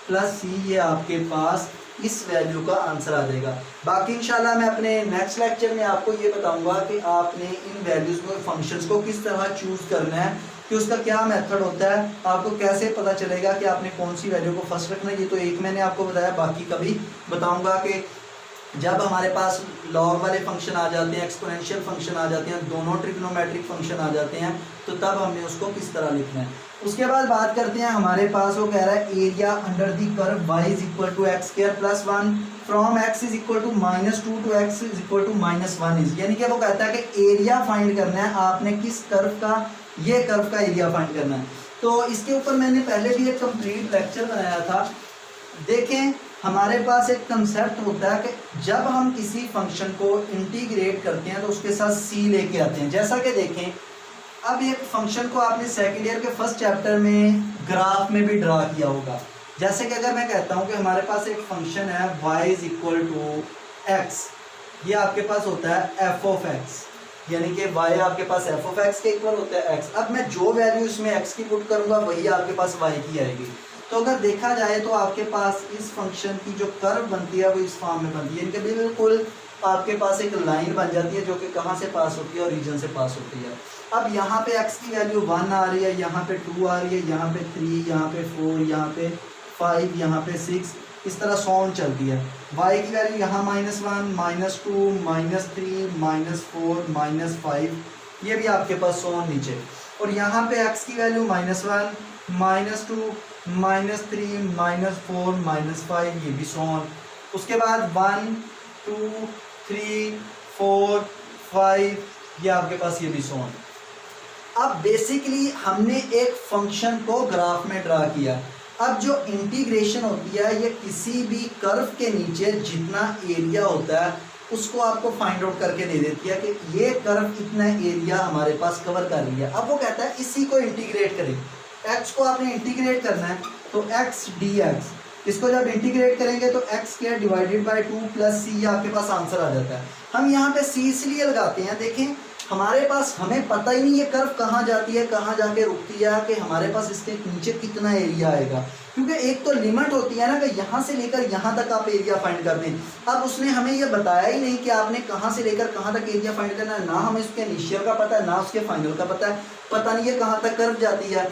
Speaker 1: plus c, ये आपके पास इस वैल्यू का आंसर आ जाएगा। बाकी इंशाल्लाह मैं अपने नेक्स्ट लेक्चर में आपको ये बताऊंगा कि आपने इन वैल्यूज़ को, फंक्शंस को किस तरह चूज़ करना है, कि उसका क्या मेथड होता है, आपको कैसे पता चलेगा कि आपने कौन सी वैल्यू को फर्स्ट रखना है। ये तो एक मैंने आपको बताया, बाकी कभी बताऊंगा कि जब हमारे पास लॉग वाले फंक्शन आ जाते हैं, एक्सपोनेंशियल फंक्शन आ जाते हैं, दोनों ट्रिग्नोमेट्रिक फंक्शन आ जाते हैं, तो तब हमने उसको किस तरह लिखना है। उसके बाद बात करते हैं, हमारे पास वो कह रहा है area under the curve y is equal to x square plus 1 from x is equal to -2 to x is equal to -1 is, यानी कि वो कहता है कि एरिया फाइंड करना है आपने किस कर्व का, ये कर्व का एरिया फाइंड करना है। तो इसके ऊपर मैंने पहले भी एक कंप्लीट लेक्चर बनाया था। देखें, हमारे पास एक कंसेप्ट होता है कि जब हम किसी फंक्शन को इंटीग्रेट करते हैं तो उसके साथ c लेके आते हैं। जैसा कि देखें, अब एक फंक्शन को आपने सेकेंड ईयर के फर्स्ट चैप्टर में ग्राफ में भी ड्रा किया होगा। जैसे कि अगर मैं कहता हूं कि हमारे पास एक फंक्शन है y is equal to x, ये आपके पास होता है f ऑफ x, यानी कि y आपके पास f ऑफ x के इक्वल होता है x। अब मैं जो वैल्यू इसमें x की पुट करूंगा वही आपके पास y की आएगी। तो अगर देखा जाए तो आपके पास इस फंक्शन की जो कर्व बनती है वो इस फॉर्म में बनती है, इनके बिल्कुल आपके पास एक लाइन बन जाती है जो कि कहाँ से पास होती है, और रीजन से पास होती है। अब यहाँ पे x की वैल्यू 1 आ रही है, यहाँ पे 2 आ रही है, यहाँ पे 3, यहाँ पे 4, यहाँ पे 5, यहाँ पे 6, इस तरह सॉन चलती है। y की वैल्यू यहाँ -1, -2, -3, -4, -5, ये भी आपके पास सॉन नीचे। और यहाँ पे x की वैल्यू -1, -2, -3, -4, -5, ये भी सॉन। उसके बाद 1, 2, 3, 4, 5, ये आपके पास ये भी सॉन। अब बेसिकली हमने एक फंक्शन को ग्राफ में ड्रा किया। अब जो इंटीग्रेशन होती है ये किसी भी कर्व के नीचे जितना एरिया होता है उसको आपको फाइंड आउट करके दे देती है कि ये कर्व इतना एरिया हमारे पास कवर कर रही है। अब वो कहता है इसी को इंटीग्रेट करें, x को आपने इंटीग्रेट करना है तो x dx, इसको जब इंटीग्रेट करेंगे तो x square divided by 2 plus c, आपके पास आंसर आ जाता है। हम यहाँ पे c इसलिए लगाते हैं, देखें हमारे पास, हमें पता ही नहीं ये कर्व कहाँ जाती है, कहाँ जाके रुकती है, कि हमारे पास इसके नीचे कितना एरिया आएगा, क्योंकि एक तो लिमिट होती है ना कि यहाँ से लेकर यहाँ तक आप एरिया फाइंड कर दें। अब उसने हमें ये बताया ही नहीं कि आपने कहाँ से लेकर कहाँ तक एरिया फाइंड करना है, ना हमें उसके इनिशियल का पता है ना उसके फाइनल का पता नहीं है कहाँ तक कर्व जाती है,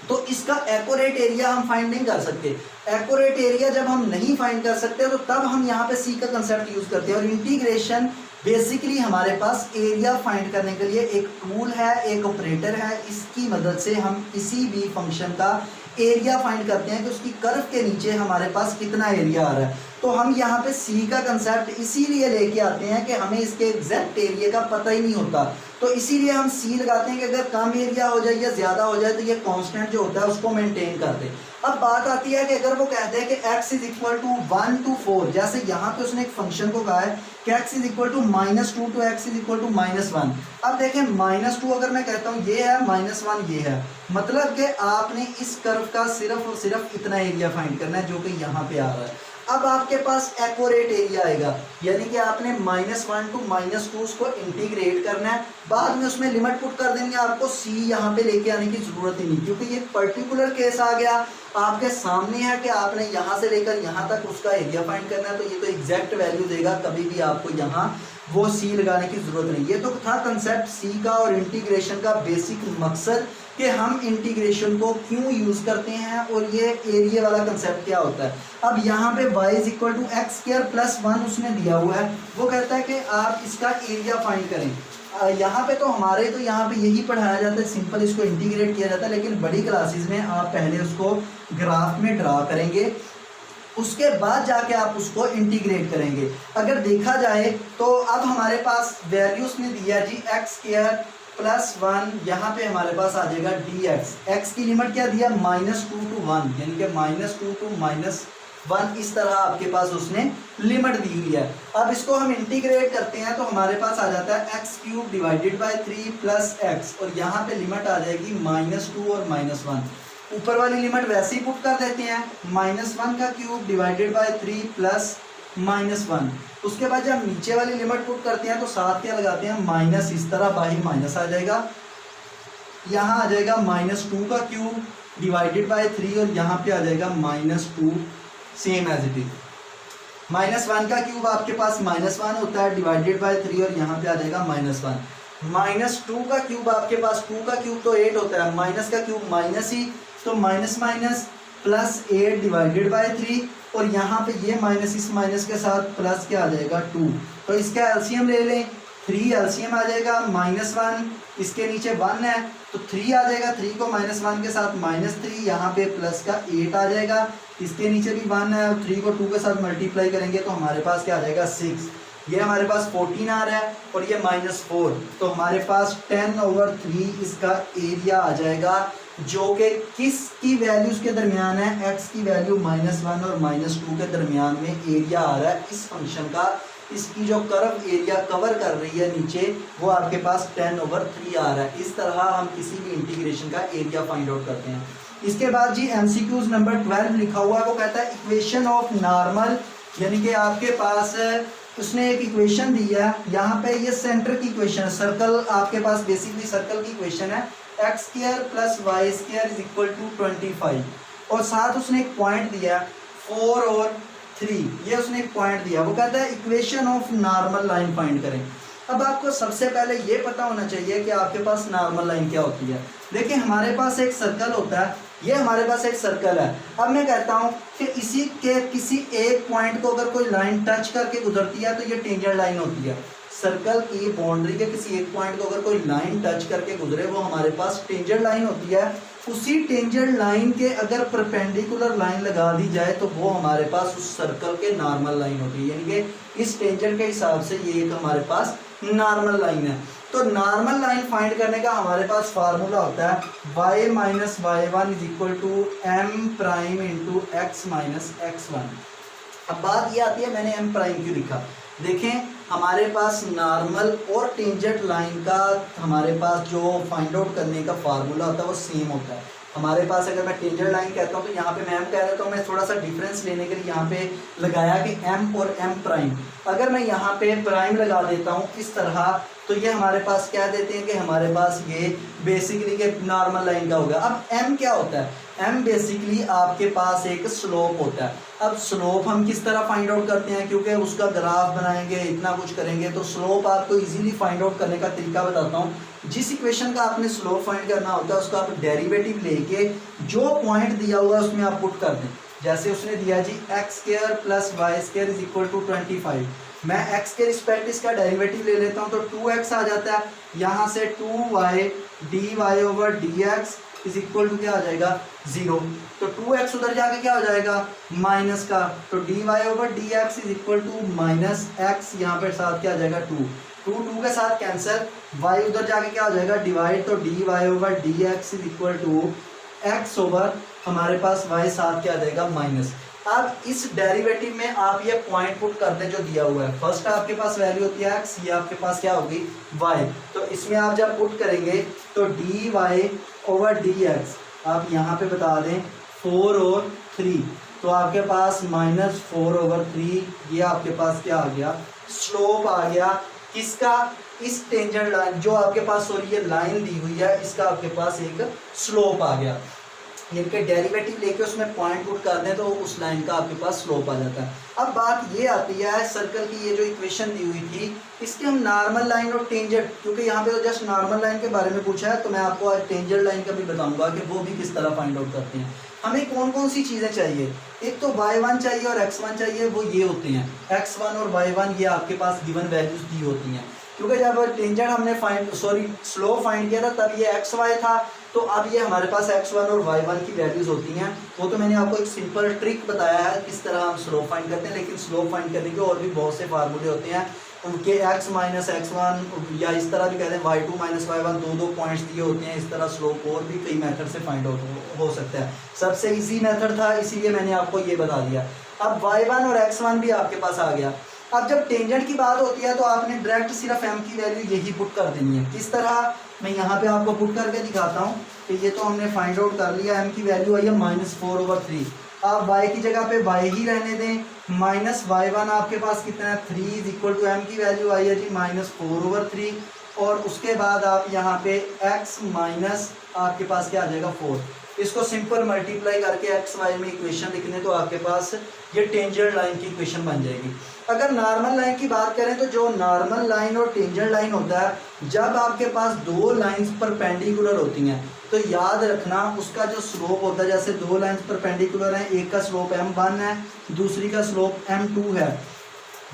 Speaker 1: तो इसका एक्यूरेट एरिया हम फाइंड नहीं कर सकते। एक्यूरेट एरिया जब हम नहीं फाइंड कर सकते तो तब हम यहाँ पे सी का कंसेप्ट यूज करते हैं। और इंटीग्रेशन बेसिकली हमारे पास एरिया फाइंड करने के लिए एक टूल है, एक ऑपरेटर है, इसकी मदद से हम किसी भी फंक्शन का एरिया फाइंड करते हैं कि उसकी कर्व के नीचे हमारे पास कितना एरिया आ रहा है। तो हम यहाँ पे सी का कंसेप्ट इसीलिए लेके आते हैं कि हमें इसके एग्जैक्ट एरिया का पता ही नहीं होता, तो इसीलिए हम सी लगाते हैं कि अगर कम एरिया हो जाए या ज़्यादा हो जाए तो ये कांस्टेंट जो होता है उसको मेंटेन कर दे। अब बात आती है कि अगर वो कहते हैं कि x is equal to 1 to 4, जैसे यहाँ पे उसने एक फंक्शन को कहा है कि x is equal to -2 to x is equal to -1। अब देखें -2 अगर मैं कहता हूँ ये है, -1 ये है, मतलब कि आपने इस कर्व का सिर्फ और सिर्फ इतना एरिया फाइंड करना है जो कि यहाँ पे आ रहा है। अब आपके पास एक्यूरेट एरिया आएगा, यानी कि आपने -1 to -2 उसको इंटीग्रेट करना है, बाद में उसमें लिमिट पुट कर देंगे, आपको सी यहाँ पे लेके आने की जरूरत ही नहीं, क्योंकि ये पर्टिकुलर केस आ गया आपके सामने है कि आपने यहाँ से लेकर यहाँ तक उसका एरिया फाइंड करना है, तो ये तो एग्जैक्ट वैल्यू देगा, कभी भी आपको यहाँ वो सी लगाने की जरूरत नहीं। ये तो था कंसेप्ट सी का और इंटीग्रेशन का बेसिक मकसद कि हम इंटीग्रेशन को क्यों यूज करते हैं और ये एरिया वाला कंसेप्ट क्या होता है। अब यहाँ पे y is equal to x square plus 1 उसने दिया हुआ है, वो कहता है कि आप इसका एरिया फाइंड करें। यहाँ पे तो हमारे तो यहाँ पे यही पढ़ाया जाता है, सिंपल इसको इंटीग्रेट किया जाता है, लेकिन बड़ी क्लासेस में आप पहले उसको ग्राफ में ड्रा करेंगे, उसके बाद जाके आप उसको इंटीग्रेट करेंगे। अगर देखा जाए तो अब हमारे पास वैल्यूज ने दिया जी एक्स स्क्वायर प्लस 1, यहाँ पे हमारे पास आ जाएगा dx, x की लिमिट क्या दिया -2 to 1, यानी कि -2 to -1, इस तरह आपके पास उसने लिमिट दी हुई है। अब इसको हम इंटीग्रेट करते हैं तो हमारे पास आ जाता है x³ divided by 3 plus x, और यहाँ पे लिमिट आ जाएगी -2 और -1। ऊपर वाली लिमिट वैसे ही पुट कर देते हैं, -1 का क्यूब डिवाइडेड बाय 3 प्लस -1। उसके बाद जब नीचे वाली लिमिट पुट करते हैं तो साथ क्या लगाते हैं माइनस, इस तरह बाई माइनस आ जाएगा, यहाँ आ जाएगा -2 का क्यूब डिवाइडेड बाय 3 और यहाँ पे आ जाएगा -2 सेम एज इट इज। -1 का क्यूब आपके पास -1 होता है डिवाइडेड बाय 3 और यहाँ पे आ जाएगा -1। -2 का क्यूब आपके पास 2 का क्यूब तो 8 होता है, माइनस का क्यूब माइनस ही, तो minus minus plus 8 divided by 3 और यहाँ पे ये माइनस इस माइनस के साथ प्लस क्या आ जाएगा 2। तो इसका एलसीएम ले लें, 3 एलसीएम आ जाएगा -1, इसके नीचे 1 है तो 3 आ जाएगा, 3 को -1 के साथ -3, यहाँ पे प्लस का 8 आ जाएगा, इसके नीचे भी 1 है और 3 को 2 के साथ मल्टीप्लाई करेंगे तो हमारे पास क्या आ जाएगा 6। ये हमारे पास 14 आ रहा है और ये -4, तो हमारे पास 10/3 इसका एरिया आ जाएगा, जो कि किसकी वैल्यूज के दरमियान है, x की वैल्यू -1 और -2 के दरमियान में एरिया आ रहा है इस फंक्शन का। इसकी जो कर्व एरिया कवर कर रही है नीचे वो आपके पास 10/3 आ रहा है। इस तरह हम किसी भी इंटीग्रेशन का एरिया फाइंड आउट करते हैं। इसके बाद जी एमसीक्यूज नंबर 12 लिखा हुआ है, वो कहता है इक्वेशन ऑफ नॉर्मल, यानी कि आपके पास उसने एक इक्वेशन दी है, यहाँ पे ये सेंटर की इक्वेशन है, सर्कल आपके पास बेसिकली सर्कल की इक्वेशन है, x² + y² = 25 और साथ उसने एक पॉइंट दिया 4 और 3, ये उसने एक पॉइंट दिया। वो कहता है equation of normal line find करें। अब आपको सबसे पहले ये पता होना चाहिए कि आपके पास नॉर्मल लाइन क्या होती है। देखिए हमारे पास एक सर्कल होता है, ये हमारे पास एक सर्कल है। अब मैं कहता हूँ कि इसी के किसी एक पॉइंट को अगर कोई लाइन टच करके गुजरती है तो ये टेंजेंट लाइन होती है। सर्कल की बाउंड्री के किसी एक पॉइंट को अगर कोई लाइन टच करके गुजरे वो हमारे पास टेंजेंट लाइन होती है। उसी टेंजेंट लाइन के अगर परपेंडिकुलर लाइन लगा दी जाए तो वो हमारे पास उस सर्कल के नॉर्मल लाइन होती है, यानी कि इस टेंजेंट के हिसाब से ये एक हमारे पास नॉर्मल लाइन है। तो नॉर्मल लाइन फाइंड करने का हमारे पास फार्मूला होता है y - y1 = m' × x - x1। अब बात ये आती है मैंने m प्राइम क्यों लिखा। देखें हमारे पास नॉर्मल और टेंजेंट लाइन का हमारे पास जो फाइंड आउट करने का फार्मूला होता है वो सेम होता है। हमारे पास अगर मैं टेंजेंट लाइन कहता हूँ तो यहाँ पे मैं m कह देता हूँ, मैं थोड़ा सा डिफरेंस लेने के लिए यहाँ पे लगाया कि m और m प्राइम। अगर मैं यहाँ पे प्राइम लगा देता हूँ इस तरह तो ये हमारे पास क्या देते हैं कि हमारे पास ये बेसिकली के नॉर्मल लाइन का हो गया। अब m क्या होता है, m बेसिकली आपके पास एक स्लोप होता है। अब स्लोप हम किस तरह फाइंड आउट करते हैं, क्योंकि उसका ग्राफ बनाएंगे इतना कुछ करेंगे, तो स्लोप आपको इजीली फाइंड आउट करने का तरीका बताता हूँ। जिस इक्वेशन का आपने स्लोप फाइंड करना होता है उसका आप डेरिवेटिव लेके जो पॉइंट दिया हुआ है उसमें आप पुट कर दें। जैसे उसने दिया जी x² + y² = 25, मैं x के रिस्पेक्ट इसका डेरिवेटिव ले लेता हूँ तो 2x आ जाता है, यहाँ से 2y dy/dx = क्या आ जाएगा 0, तो 2x उधर जाके क्या हो जाएगा माइनस का, तो dy/dx = -x, यहाँ पर साथ क्या आ जाएगा 2 2 के साथ कैंसिल, y उधर जाके क्या हो जाएगा डिवाइड, तो dy/dx = x/ हमारे पास y साथ क्या आ जाएगा माइनस। अब इस डेरिवेटिव में आप ये पॉइंट पुट कर दें जो दिया हुआ है। फर्स्ट आपके पास वैल्यू होती है x, ये आपके पास क्या होगी y, तो इसमें आप जब पुट करेंगे तो dy/dx आप यहाँ पे बता दें 4 और 3, तो आपके पास -4/3, ये आपके पास क्या आ गया स्लोप आ गया किसका, इस टेंजेंट लाइन जो आपके पास सॉरी ये लाइन दी हुई है इसका आपके पास एक स्लोप आ गया। इनके डेरिवेटिव लेके उसमें पॉइंट पुट कर दें तो उस लाइन का आपके पास स्लोप आ जाता है। अब बात ये आती है सर्कल की, ये जो इक्वेशन दी हुई थी इसके हम नॉर्मल लाइन और टेंजेंट, क्योंकि यहाँ पे तो जस्ट नॉर्मल लाइन के बारे में पूछा है तो मैं आपको आज टेंजेंट लाइन का भी बताऊंगा कि वो भी किस तरह फाइंड आउट करते हैं। हमें कौन कौन सी चीज़ें चाहिए, एक तो y1 चाहिए और x1 चाहिए, वो ये होते हैं x1 और y1, ये आपके पास गिवन वैल्यूज दी होती हैं। क्योंकि जब टेंजेंट हमने स्लोप फाइंड किया था तब ये xy था, तो अब ये हमारे पास x1 और y1 की वैल्यूज होती हैं। वो तो मैंने आपको एक सिंपल ट्रिक बताया है किस तरह हम स्लोप फाइंड करते हैं, लेकिन स्लोप फाइंड करने के और भी बहुत से फार्मूले होते हैं उनके x - x1 या इस तरह भी कहते हैं y2 - y1, दो पॉइंट्स दिए होते हैं। इस तरह स्लोप और भी कई मेथड से फाइंड आउट हो सकता है। सबसे इजी मेथड था इसीलिए मैंने आपको ये बता दिया। अब y1 और x1 भी आपके पास आ गया। अब जब टेंजेंट की बात होती है तो आपने डायरेक्ट सिर्फ m की वैल्यू यही पुट कर देनी है। किस तरह, मैं यहाँ पे आपको पुट करके दिखाता हूँ कि ये तो हमने फाइंड आउट कर लिया, m की वैल्यू आई है -4/3। आप y की जगह पे y ही रहने दें, -y1 आपके पास कितना है 3 = m की वैल्यू आई है जी -4/3, और उसके बाद आप यहाँ पे x माइनस आपके पास क्या आ जाएगा 4। इसको सिंपल मल्टीप्लाई करके एक्स वाई में इक्वेशन लिखने तो आपके पास ये टेंजेंट लाइन की इक्वेशन बन जाएगी। अगर नॉर्मल लाइन की बात करें तो जो नॉर्मल लाइन और टेंजेंट लाइन होता है, जब आपके पास दो लाइंस परपेंडिकुलर होती हैं तो याद रखना उसका जो स्लोप होता है, जैसे दो लाइंस परपेंडिकुलर हैं, एक का स्लोप m1 है, दूसरी का स्लोप m2 है,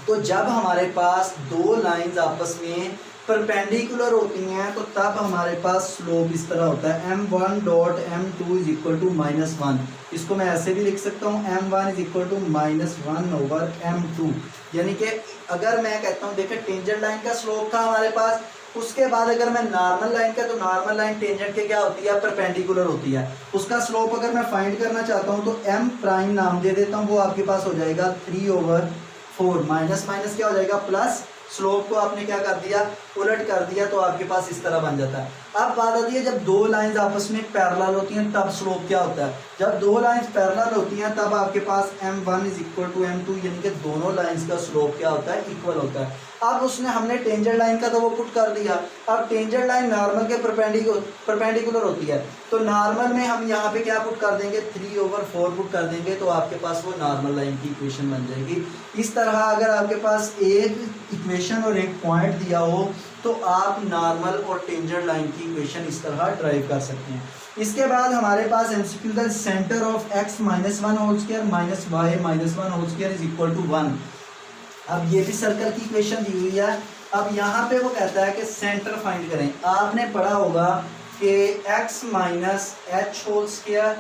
Speaker 1: तो जब हमारे पास दो लाइंस आपस में परपेंडिकुलर होती हैं तो तब हमारे पास स्लोप इस तरह होता है m1 dot m2 is equal to -1। इसको मैं ऐसे भी लिख सकता हूँ m1 is equal to -1 over m2। यानी कि अगर मैं कहता हूँ देखिए टेंजेंट लाइन का स्लोप था हमारे पास, उसके बाद अगर मैं नॉर्मल लाइन का, तो नॉर्मल लाइन टेंजेंट के क्या होती है, परपेंडिकुलर होती है। उसका स्लोप अगर मैं फाइंड करना चाहता हूँ तो m प्राइम नाम दे देता हूँ, वो आपके पास हो जाएगा 3/4 माइनस माइनस क्या हो जाएगा प्लस, स्लोप को आपने क्या कर दिया, उलट कर दिया, तो आपके पास इस तरह बन जाता है। अब बात आती है जब दो लाइंस आपस में पैरेलल होती हैं तब स्लोप क्या होता है। जब दो लाइंस पैरेलल होती हैं तब आपके पास m1 is equal to m2, यानी कि दोनों लाइंस का स्लोप क्या होता है, इक्वल होता है। अब उसने हमने टेंजेंट लाइन का तो वो पुट कर दिया, अब टेंजेंट लाइन नॉर्मल के परपेंडिकुलर होती है, तो नॉर्मल में हम यहाँ पे क्या पुट कर देंगे, 3/4 पुट कर देंगे, तो आपके पास वो नॉर्मल लाइन की इक्वेशन बन जाएगी। इस तरह अगर आपके पास एक इक्वेशन और एक पॉइंट दिया हो तो आप नॉर्मल और टेंजेंट लाइन की इक्वेशन इस तरह ड्राइव कर सकते हैं। इसके बाद हमारे पास MCQ the centre of x minus 1 whole square minus Y minus 1 whole square is equal to 1। अब ये भी सर्कल की इक्वेशन दी हुई है। अब यहाँ पे वो कहता है कि सेंटर फाइंड करें। आपने पढ़ा होगा कि x minus H whole square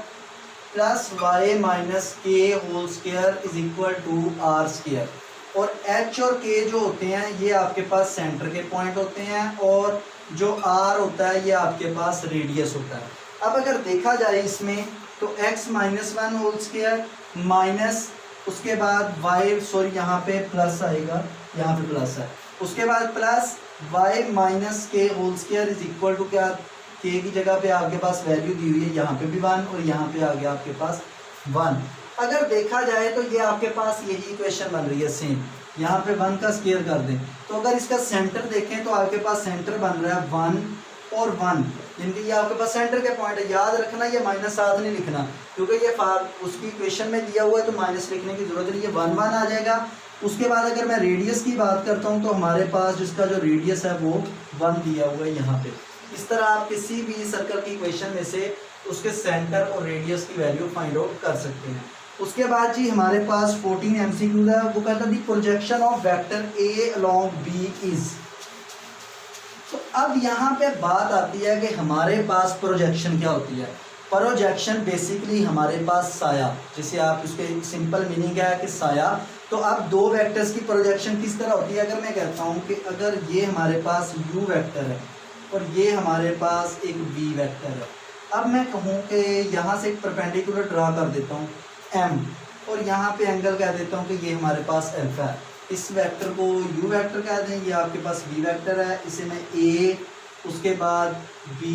Speaker 1: plus Y minus के whole square is equal to R square, और h और k जो होते हैं ये आपके पास सेंटर के पॉइंट होते हैं, और जो r होता है ये आपके पास रेडियस होता है। अब अगर देखा जाए इसमें तो x minus 1 whole square minus उसके बाद y, सॉरी यहाँ पे प्लस आएगा, यहाँ पे प्लस है, उसके बाद प्लस y माइनस के whole square is equal to क्या, k की जगह पे आपके पास वैल्यू दी हुई है, यहाँ पे भी 1 और यहाँ पे आ गया आपके पास 1। अगर देखा जाए तो ये आपके पास यही इक्वेशन बन रही है सेम, यहाँ पे 1 का स्क्वायर कर दें तो अगर इसका सेंटर देखें तो आपके पास सेंटर बन रहा है 1 और 1, जिनकी ये आपके पास सेंटर के पॉइंट है। याद रखना ये -7 नहीं लिखना, क्योंकि ये उसकी इक्वेशन में दिया हुआ है तो माइनस लिखने की जरूरत नहीं, ये 1 1 आ जाएगा। उसके बाद अगर मैं रेडियस की बात करता हूँ तो हमारे पास जिसका जो रेडियस है वो 1 दिया हुआ है यहाँ पे। इस तरह आप किसी भी सर्कल की इक्वेशन में से उसके सेंटर और रेडियस की वैल्यू फाइंड आउट कर सकते हैं। उसके बाद जी हमारे पास 14 MCQ है, वो कहता है the projection of vector A along B is. तो अब यहाँ पे बात आती है कि हमारे पास प्रोजेक्शन क्या होती है। प्रोजेक्शन बेसिकली हमारे पास साया, जिसे आप उसके सिंपल मीनिंग है कि साया। तो अब दो वेक्टर्स की प्रोजेक्शन किस तरह होती है। अगर मैं कहता हूँ कि अगर ये हमारे पास U वेक्टर है और ये हमारे पास एक V वेक्टर है, अब मैं कहूँ कि यहाँ से एक परपेंडिकुलर ड्रा कर देता हूँ M, और यहाँ पे एंगल कह देता हूँ कि ये हमारे पास अल्फा है। इस वेक्टर को U वेक्टर कह दें, ये आपके पास V वेक्टर है, इसे मैं A, उसके बाद B,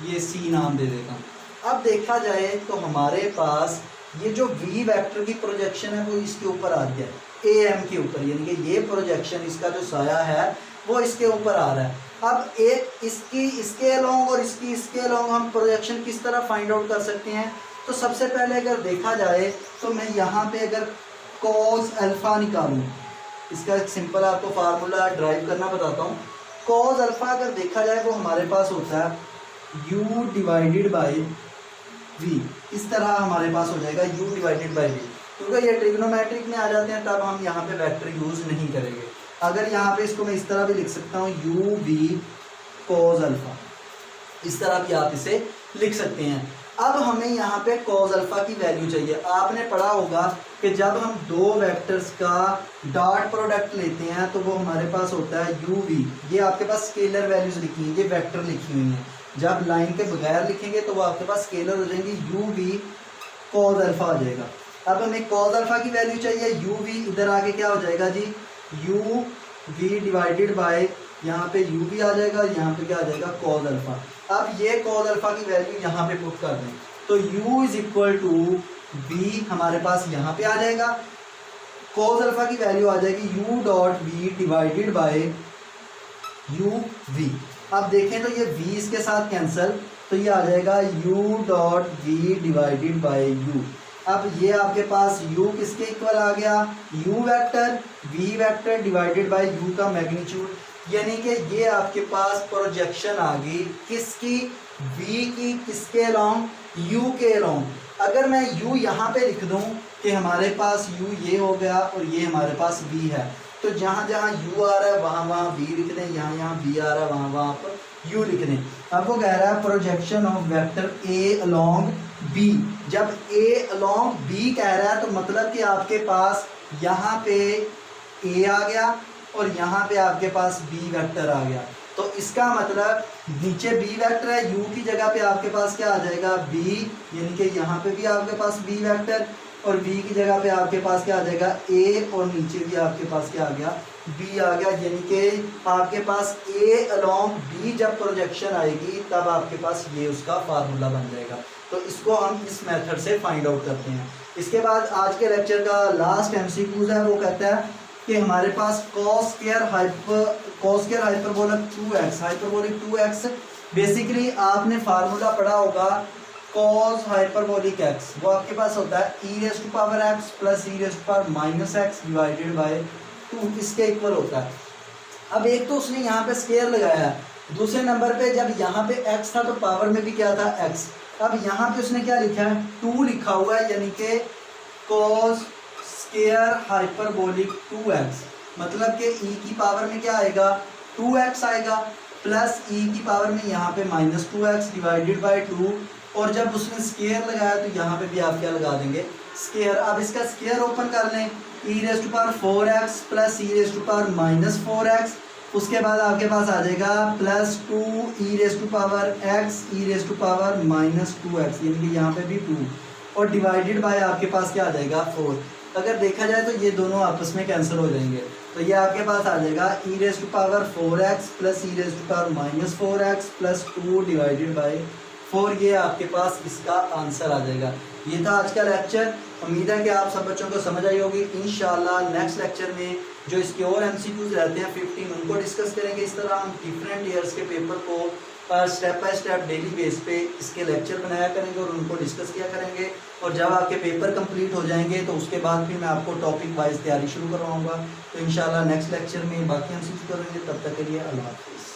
Speaker 1: ये C नाम दे देता हूँ। अब देखा जाए तो हमारे पास ये जो V वेक्टर की प्रोजेक्शन है वो इसके ऊपर आ गया है, AM के ऊपर, यानी कि ये प्रोजेक्शन इसका जो साया है वो इसके ऊपर आ रहा है। अब एक इसके अलोंग और इसके अलोंग हम प्रोजेक्शन किस तरह फाइंड आउट कर सकते हैं। तो सबसे पहले अगर देखा जाए तो मैं यहाँ पे अगर कॉस अल्फ़ा निकालूँ, इसका एक सिंपल आपको फार्मूला ड्राइव करना बताता हूँ। कॉस अल्फ़ा अगर देखा जाए वो हमारे पास होता है u डिवाइडेड बाई v। इस तरह हमारे पास हो जाएगा u डिवाइडेड बाई v, क्योंकि ये ट्रिग्नोमेट्रिक में आ जाते हैं तब हम यहाँ पे वेक्टर यूज़ नहीं करेंगे। अगर यहाँ पे इसको मैं इस तरह भी लिख सकता हूँ u v कॉस अल्फ़ा, इस तरह भी आप इसे लिख सकते हैं। अब हमें यहाँ पे कॉस अल्फ़ा की वैल्यू चाहिए। आपने पढ़ा होगा कि जब हम दो वेक्टर्स का डॉट प्रोडक्ट लेते हैं तो वो हमारे पास होता है u v। ये आपके पास स्केलर वैल्यूज लिखी हैं, ये वेक्टर लिखी हुई हैं। जब लाइन के बगैर लिखेंगे तो वो आपके पास स्केलर हो जाएंगी, u v कॉस अल्फ़ा आ जाएगा। अब हमें कॉस अल्फ़ा की वैल्यू चाहिए, u v इधर आके क्या हो जाएगा जी, u v डिवाइडेड बाय, यहाँ पे u v आ जाएगा, यहाँ पे क्या आ जाएगा कॉस अल्फ़ा। अब ये कॉस अल्फ़ा की वैल्यू यहाँ पे पुट कर दें तो u is equal to v हमारे पास यहाँ पे आ जाएगा। कॉस अल्फ़ा की वैल्यू आ जाएगी u dot v divided by u v. अब देखें तो ये वी इसके साथ कैंसिल, तो ये आ जाएगा u dot v divided by u. अब ये आपके पास u किसके इक्वल आ गया, u vector v vector divided by u का मैग्नीट्यूड, यानी कि ये आपके पास प्रोजेक्शन आ गई किसकी, v की, किसके अलोंग, u के अलोंग। अगर मैं u यहाँ पे लिख दूँ कि हमारे पास u ये हो गया और ये हमारे पास v है, तो जहाँ जहाँ u आ रहा है वहाँ वहाँ v लिख दें, यहाँ v आ रहा है वहाँ वहाँ पर u लिख दें। अब वो कह रहा है projection of vector a along b। जब a अलोंग b कह रहा है तो मतलब कि आपके पास यहाँ पे a आ गया और यहाँ पे आपके पास b वेक्टर आ गया। तो इसका मतलब नीचे b वेक्टर है, u की जगह पे आपके पास क्या आ जाएगा b, यानी कि यहाँ पे भी आपके पास b वेक्टर और v की जगह पे आपके पास क्या आ जाएगा a, और नीचे भी आपके पास क्या आ गया b आ गया। यानी कि आपके पास a अलोंग b जब प्रोजेक्शन आएगी तब आपके पास ये उसका फार्मूला बन जाएगा। तो इसको हम इस मेथड से फाइंड आउट करते हैं। इसके बाद आज के लेक्चर का लास्ट एमसीक्यूज है, वो कहता है कि हमारे पास cos square hyperbolic 2x, hyperbolic 2x, basically आपने फार्मूला पढ़ा होगा cos हाइपरबोलिक x, वो आपके पास होता है e raise to power x plus e raise to power minus x divided by 2, इसके इक्वल होता है। अब एक तो उसने यहाँ पे स्क्वायर लगाया है, दूसरे नंबर पे जब यहाँ पे x था तो पावर में भी क्या था x। अब यहाँ पे उसने क्या लिखा है 2 लिखा हुआ है, यानी कि cos स्क्वायर हाइपरबोलिक 2x, मतलब कि e की पावर में क्या आएगा 2x आएगा, प्लस e की पावर में यहाँ पे माइनस 2x डिवाइडेड बाय 2, और जब उसने स्क्वायर लगाया तो यहाँ पे भी आप क्या लगा देंगे स्क्वायर। अब इसका स्क्वायर ओपन कर लें, e raise to power 4x plus e raise to power minus 4x, उसके बाद आपके पास आ जाएगा plus 2 e raise to power x e raise to power minus 2x, यानी कि यहाँ पे भी 2, और डिवाइडेड बाय आपके पास क्या आ जाएगा 4। अगर देखा जाए तो ये दोनों आपस में कैंसिल हो जाएंगे, तो ये आपके पास आ जाएगा e raise to power 4x plus e raise to power minus 4x plus 2 divided by 4, ये आपके पास इसका आंसर आ जाएगा। ये था आज का लेक्चर, उम्मीद है कि आप सब बच्चों को समझ आई होगी। इंशाल्लाह नेक्स्ट लेक्चर में जो इसके और एमसीक्यूज रहते हैं 15, उनको डिस्कस करेंगे। इस तरह हम डिफरेंट ईयर्स के पेपर को step by step daily base पे इसके लेक्चर बनाया करेंगे और उनको डिस्कस किया करेंगे, और जब आपके पेपर कंप्लीट हो जाएंगे तो उसके बाद फिर मैं आपको टॉपिक वाइज तैयारी शुरू करवाऊँगा। तो इंशाल्लाह नेक्स्ट लेक्चर में बाकी एमसीक्यू करेंगे, तब तक के लिए अल्लाह हाफ़िज़।